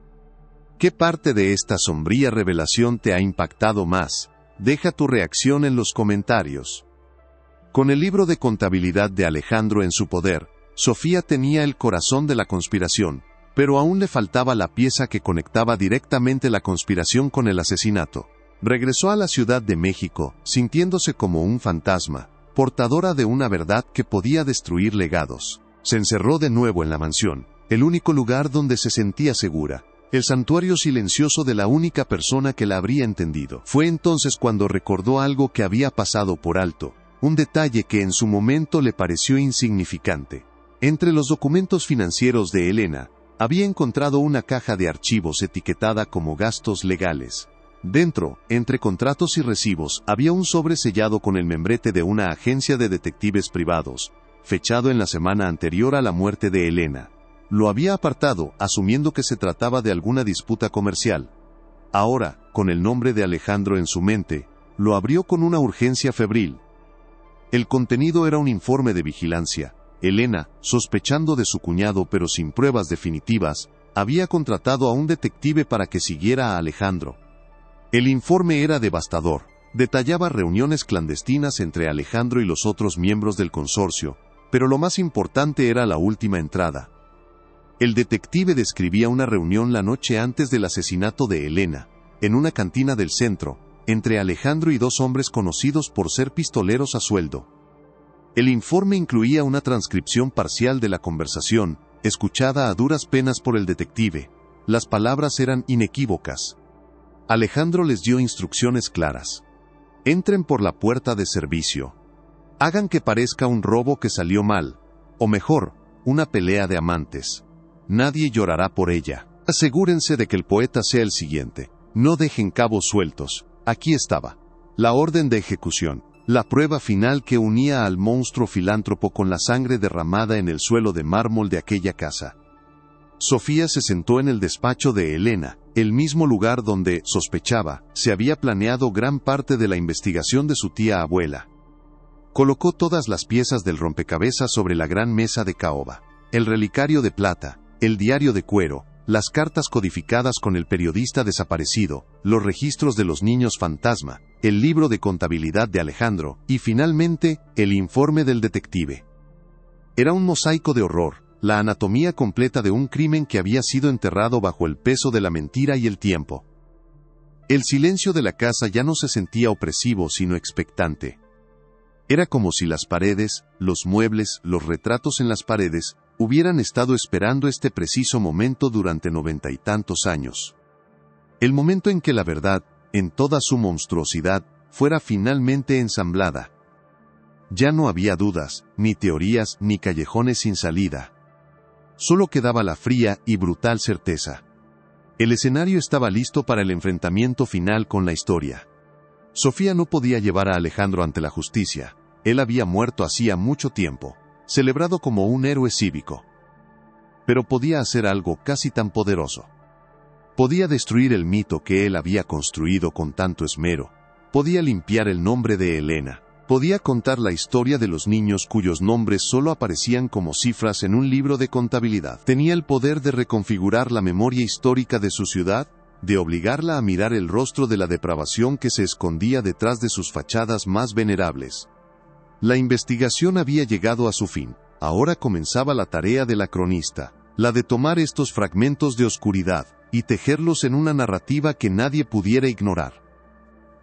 ¿Qué parte de esta sombría revelación te ha impactado más? Deja tu reacción en los comentarios. Con el libro de contabilidad de Alejandro en su poder, Sofía tenía el corazón de la conspiración, pero aún le faltaba la pieza que conectaba directamente la conspiración con el asesinato. Regresó a la Ciudad de México, sintiéndose como un fantasma, portadora de una verdad que podía destruir legados. Se encerró de nuevo en la mansión, el único lugar donde se sentía segura, el santuario silencioso de la única persona que la habría entendido. Fue entonces cuando recordó algo que había pasado por alto, un detalle que en su momento le pareció insignificante. Entre los documentos financieros de Helena, había encontrado una caja de archivos etiquetada como gastos legales. Dentro, entre contratos y recibos, había un sobre sellado con el membrete de una agencia de detectives privados, fechado en la semana anterior a la muerte de Helena. Lo había apartado, asumiendo que se trataba de alguna disputa comercial. Ahora, con el nombre de Alejandro en su mente, lo abrió con una urgencia febril. El contenido era un informe de vigilancia. Helena, sospechando de su cuñado pero sin pruebas definitivas, había contratado a un detective para que siguiera a Alejandro. El informe era devastador. Detallaba reuniones clandestinas entre Alejandro y los otros miembros del consorcio, pero lo más importante era la última entrada. El detective describía una reunión la noche antes del asesinato de Helena, en una cantina del centro, entre Alejandro y dos hombres conocidos por ser pistoleros a sueldo. El informe incluía una transcripción parcial de la conversación, escuchada a duras penas por el detective. Las palabras eran inequívocas. Alejandro les dio instrucciones claras. Entren por la puerta de servicio. Hagan que parezca un robo que salió mal, o mejor, una pelea de amantes. Nadie llorará por ella. Asegúrense de que el poeta sea el siguiente. No dejen cabos sueltos. Aquí estaba. La orden de ejecución. La prueba final que unía al monstruo filántropo con la sangre derramada en el suelo de mármol de aquella casa. Sofía se sentó en el despacho de Helena, el mismo lugar donde, sospechaba, se había planeado gran parte de la investigación de su tía abuela. Colocó todas las piezas del rompecabezas sobre la gran mesa de caoba. El relicario de plata, el diario de cuero, las cartas codificadas con el periodista desaparecido, los registros de los niños fantasma, el libro de contabilidad de Alejandro, y finalmente, el informe del detective. Era un mosaico de horror, la anatomía completa de un crimen que había sido enterrado bajo el peso de la mentira y el tiempo. El silencio de la casa ya no se sentía opresivo sino expectante. Era como si las paredes, los muebles, los retratos en las paredes, hubieran estado esperando este preciso momento durante 90 y tantos años. El momento en que la verdad, en toda su monstruosidad, fuera finalmente ensamblada. Ya no había dudas, ni teorías, ni callejones sin salida. Solo quedaba la fría y brutal certeza. El escenario estaba listo para el enfrentamiento final con la historia. Sofía no podía llevar a Alejandro ante la justicia. Él había muerto hacía mucho tiempo, celebrado como un héroe cívico. Pero podía hacer algo casi tan poderoso. Podía destruir el mito que él había construido con tanto esmero. Podía limpiar el nombre de Helena. Podía contar la historia de los niños cuyos nombres solo aparecían como cifras en un libro de contabilidad. Tenía el poder de reconfigurar la memoria histórica de su ciudad, de obligarla a mirar el rostro de la depravación que se escondía detrás de sus fachadas más venerables. La investigación había llegado a su fin. Ahora comenzaba la tarea de la cronista, la de tomar estos fragmentos de oscuridad y tejerlos en una narrativa que nadie pudiera ignorar.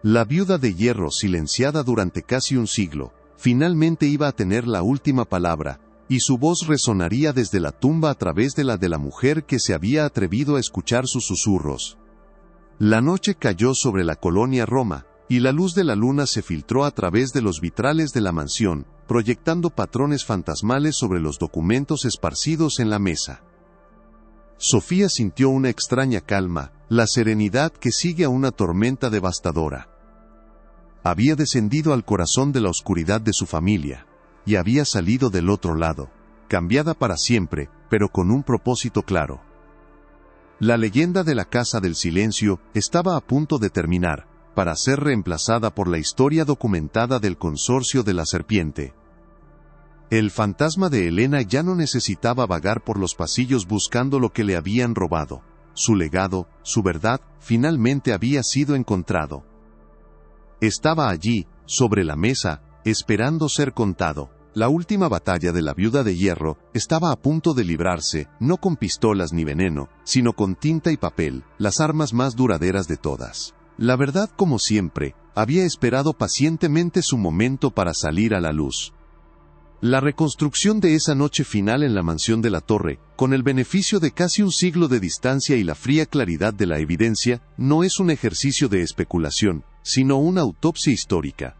La viuda de hierro, silenciada durante casi un siglo, finalmente iba a tener la última palabra, y su voz resonaría desde la tumba a través de la mujer que se había atrevido a escuchar sus susurros. La noche cayó sobre la colonia Roma, y la luz de la luna se filtró a través de los vitrales de la mansión, proyectando patrones fantasmales sobre los documentos esparcidos en la mesa. Sofía sintió una extraña calma, la serenidad que sigue a una tormenta devastadora. Había descendido al corazón de la oscuridad de su familia, y había salido del otro lado, cambiada para siempre, pero con un propósito claro. La leyenda de la Casa del Silencio estaba a punto de terminar, para ser reemplazada por la historia documentada del Consorcio de la Serpiente. El fantasma de Elena ya no necesitaba vagar por los pasillos buscando lo que le habían robado. Su legado, su verdad, finalmente había sido encontrado. Estaba allí, sobre la mesa, esperando ser contado. La última batalla de la viuda de hierro estaba a punto de librarse, no con pistolas ni veneno, sino con tinta y papel, las armas más duraderas de todas. La verdad, como siempre, había esperado pacientemente su momento para salir a la luz. La reconstrucción de esa noche final en la mansión de la Torre, con el beneficio de casi un siglo de distancia y la fría claridad de la evidencia, no es un ejercicio de especulación, sino una autopsia histórica.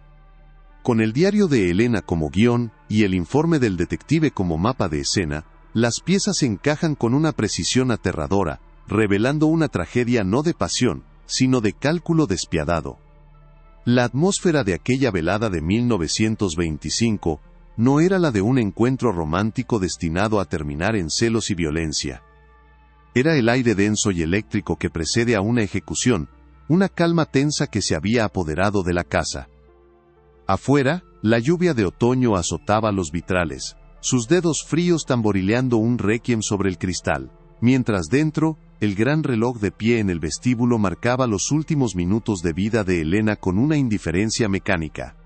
Con el diario de Elena como guión, y el informe del detective como mapa de escena, las piezas se encajan con una precisión aterradora, revelando una tragedia no de pasión, sino de cálculo despiadado. La atmósfera de aquella velada de 1925 no era la de un encuentro romántico destinado a terminar en celos y violencia. Era el aire denso y eléctrico que precede a una ejecución, una calma tensa que se había apoderado de la casa. Afuera, la lluvia de otoño azotaba los vitrales, sus dedos fríos tamborileando un requiem sobre el cristal, mientras dentro, el gran reloj de pie en el vestíbulo marcaba los últimos minutos de vida de Elena con una indiferencia mecánica.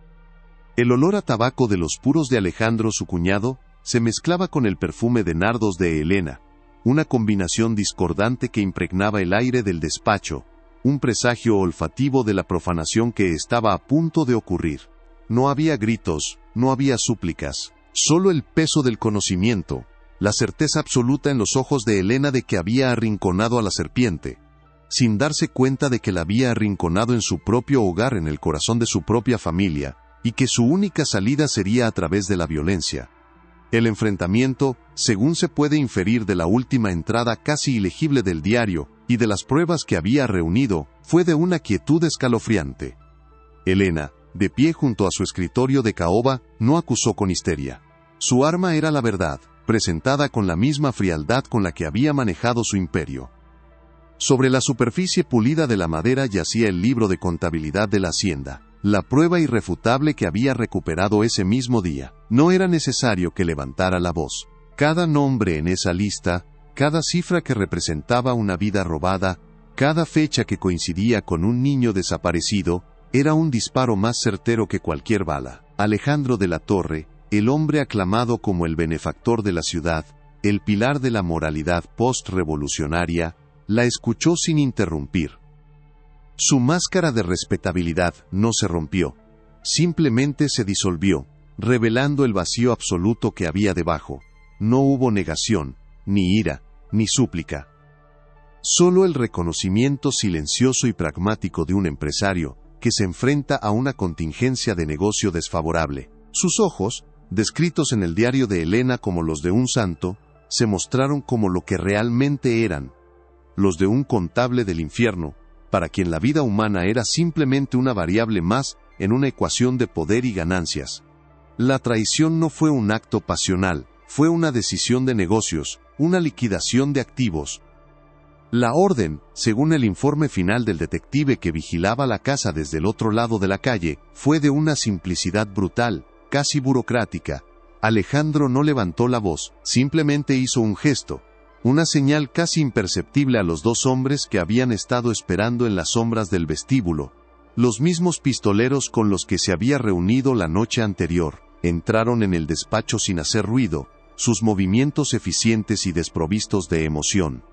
El olor a tabaco de los puros de Alejandro, su cuñado, se mezclaba con el perfume de nardos de Elena, una combinación discordante que impregnaba el aire del despacho, un presagio olfativo de la profanación que estaba a punto de ocurrir. No había gritos, no había súplicas, solo el peso del conocimiento, la certeza absoluta en los ojos de Elena de que había arrinconado a la serpiente, sin darse cuenta de que la había arrinconado en su propio hogar, en el corazón de su propia familia, y que su única salida sería a través de la violencia. El enfrentamiento, según se puede inferir de la última entrada casi ilegible del diario, y de las pruebas que había reunido, fue de una quietud escalofriante. Elena, de pie junto a su escritorio de caoba, no acusó con histeria. Su arma era la verdad, presentada con la misma frialdad con la que había manejado su imperio. Sobre la superficie pulida de la madera yacía el libro de contabilidad de la hacienda, la prueba irrefutable que había recuperado ese mismo día. No era necesario que levantara la voz. Cada nombre en esa lista, cada cifra que representaba una vida robada, cada fecha que coincidía con un niño desaparecido, era un disparo más certero que cualquier bala. Alejandro de la Torre, el hombre aclamado como el benefactor de la ciudad, el pilar de la moralidad post-revolucionaria, la escuchó sin interrumpir. Su máscara de respetabilidad no se rompió, simplemente se disolvió, revelando el vacío absoluto que había debajo. No hubo negación, ni ira, ni súplica. Solo el reconocimiento silencioso y pragmático de un empresario que se enfrenta a una contingencia de negocio desfavorable. Sus ojos, descritos en el diario de Elena como los de un santo, se mostraron como lo que realmente eran, los de un contable del infierno, para quien la vida humana era simplemente una variable más en una ecuación de poder y ganancias. La traición no fue un acto pasional, fue una decisión de negocios, una liquidación de activos. La orden, según el informe final del detective que vigilaba la casa desde el otro lado de la calle, fue de una simplicidad brutal, casi burocrática. Alejandro no levantó la voz, simplemente hizo un gesto, una señal casi imperceptible a los dos hombres que habían estado esperando en las sombras del vestíbulo. Los mismos pistoleros con los que se había reunido la noche anterior, entraron en el despacho sin hacer ruido, sus movimientos eficientes y desprovistos de emoción.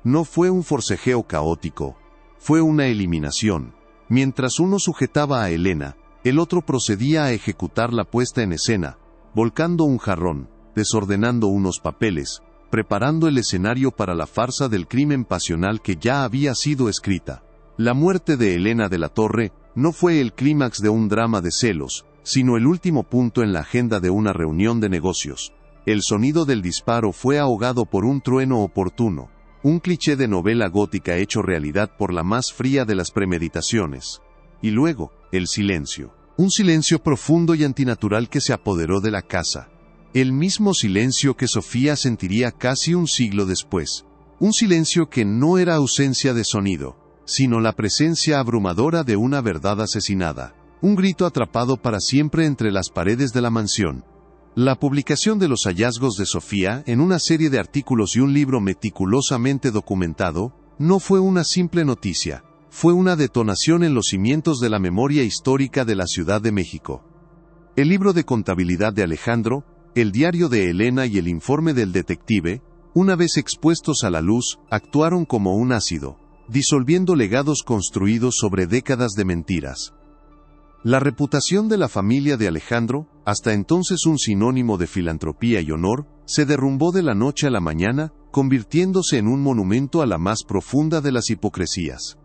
No fue un forcejeo caótico, fue una eliminación. Mientras uno sujetaba a Elena, el otro procedía a ejecutar la puesta en escena, volcando un jarrón, desordenando unos papeles, preparando el escenario para la farsa del crimen pasional que ya había sido escrita. La muerte de Elena de la Torre no fue el clímax de un drama de celos, sino el último punto en la agenda de una reunión de negocios. El sonido del disparo fue ahogado por un trueno oportuno, un cliché de novela gótica hecho realidad por la más fría de las premeditaciones. Y luego, el silencio. Un silencio profundo y antinatural que se apoderó de la casa. El mismo silencio que Sofía sentiría casi un siglo después. Un silencio que no era ausencia de sonido, sino la presencia abrumadora de una verdad asesinada. Un grito atrapado para siempre entre las paredes de la mansión. La publicación de los hallazgos de Sofía en una serie de artículos y un libro meticulosamente documentado, no fue una simple noticia, fue una detonación en los cimientos de la memoria histórica de la Ciudad de México. El libro de contabilidad de Alejandro, el diario de Elena y el informe del detective, una vez expuestos a la luz, actuaron como un ácido, disolviendo legados construidos sobre décadas de mentiras. La reputación de la familia de Alejandro, hasta entonces un sinónimo de filantropía y honor, se derrumbó de la noche a la mañana, convirtiéndose en un monumento a la más profunda de las hipocresías.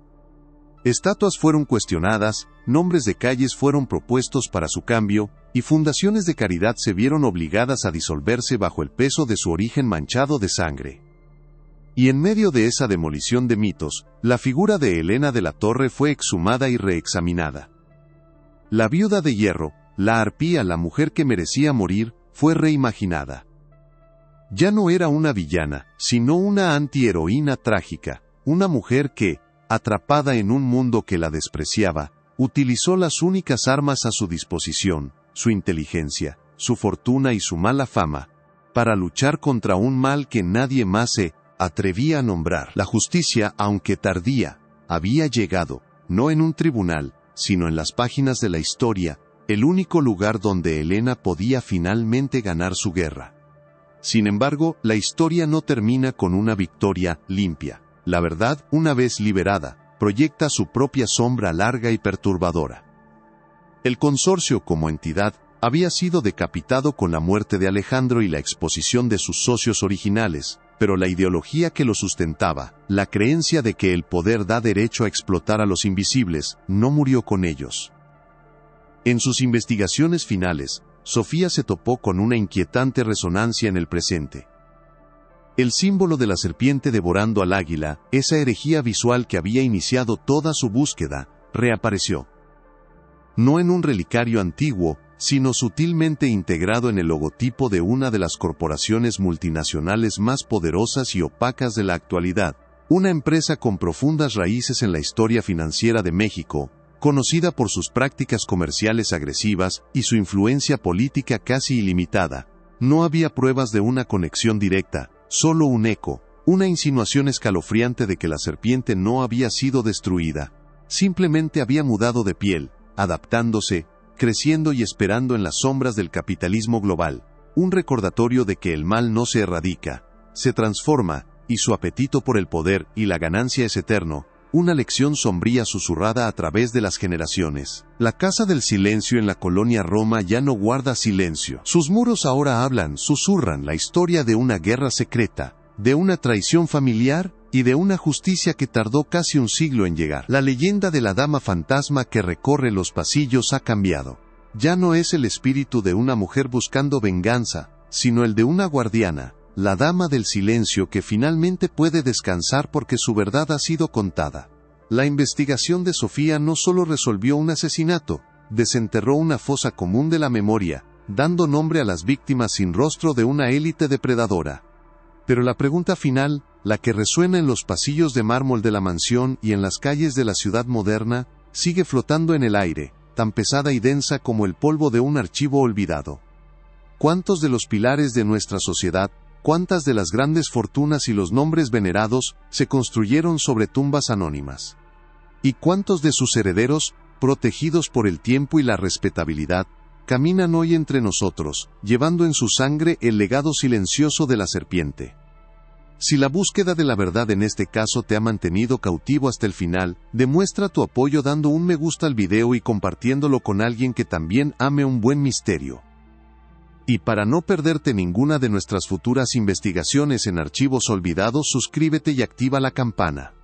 Estatuas fueron cuestionadas, nombres de calles fueron propuestos para su cambio, y fundaciones de caridad se vieron obligadas a disolverse bajo el peso de su origen manchado de sangre. Y en medio de esa demolición de mitos, la figura de Elena de la Torre fue exhumada y reexaminada. La viuda de hierro, la arpía, la mujer que merecía morir, fue reimaginada. Ya no era una villana, sino una antiheroína trágica, una mujer que, atrapada en un mundo que la despreciaba, utilizó las únicas armas a su disposición, su inteligencia, su fortuna y su mala fama, para luchar contra un mal que nadie más se atrevía a nombrar. La justicia, aunque tardía, había llegado, no en un tribunal, sino en las páginas de la historia, el único lugar donde Elena podía finalmente ganar su guerra. Sin embargo, la historia no termina con una victoria limpia. La verdad, una vez liberada, proyecta su propia sombra larga y perturbadora. El consorcio como entidad había sido decapitado con la muerte de Alejandro y la exposición de sus socios originales, pero la ideología que lo sustentaba, la creencia de que el poder da derecho a explotar a los invisibles, no murió con ellos. En sus investigaciones finales, Sofía se topó con una inquietante resonancia en el presente. El símbolo de la serpiente devorando al águila, esa herejía visual que había iniciado toda su búsqueda, reapareció. No en un relicario antiguo, sino sutilmente integrado en el logotipo de una de las corporaciones multinacionales más poderosas y opacas de la actualidad, una empresa con profundas raíces en la historia financiera de México, conocida por sus prácticas comerciales agresivas y su influencia política casi ilimitada. No había pruebas de una conexión directa, solo un eco, una insinuación escalofriante de que la serpiente no había sido destruida, simplemente había mudado de piel, adaptándose, creciendo y esperando en las sombras del capitalismo global, un recordatorio de que el mal no se erradica, se transforma, y su apetito por el poder y la ganancia es eterno, una lección sombría susurrada a través de las generaciones. La Casa del Silencio en la colonia Roma ya no guarda silencio. Sus muros ahora hablan, susurran la historia de una guerra secreta, de una traición familiar, y de una justicia que tardó casi un siglo en llegar. La leyenda de la dama fantasma que recorre los pasillos ha cambiado. Ya no es el espíritu de una mujer buscando venganza, sino el de una guardiana, la dama del silencio que finalmente puede descansar porque su verdad ha sido contada. La investigación de Sofía no solo resolvió un asesinato, desenterró una fosa común de la memoria, dando nombre a las víctimas sin rostro de una élite depredadora. Pero la pregunta final, la que resuena en los pasillos de mármol de la mansión y en las calles de la ciudad moderna, sigue flotando en el aire, tan pesada y densa como el polvo de un archivo olvidado. ¿Cuántos de los pilares de nuestra sociedad, cuántas de las grandes fortunas y los nombres venerados, se construyeron sobre tumbas anónimas? ¿Y cuántos de sus herederos, protegidos por el tiempo y la respetabilidad, caminan hoy entre nosotros, llevando en su sangre el legado silencioso de la serpiente. Si la búsqueda de la verdad en este caso te ha mantenido cautivo hasta el final, demuestra tu apoyo dando un me gusta al video y compartiéndolo con alguien que también ame un buen misterio. Y para no perderte ninguna de nuestras futuras investigaciones en Archivos Olvidados, suscríbete y activa la campana.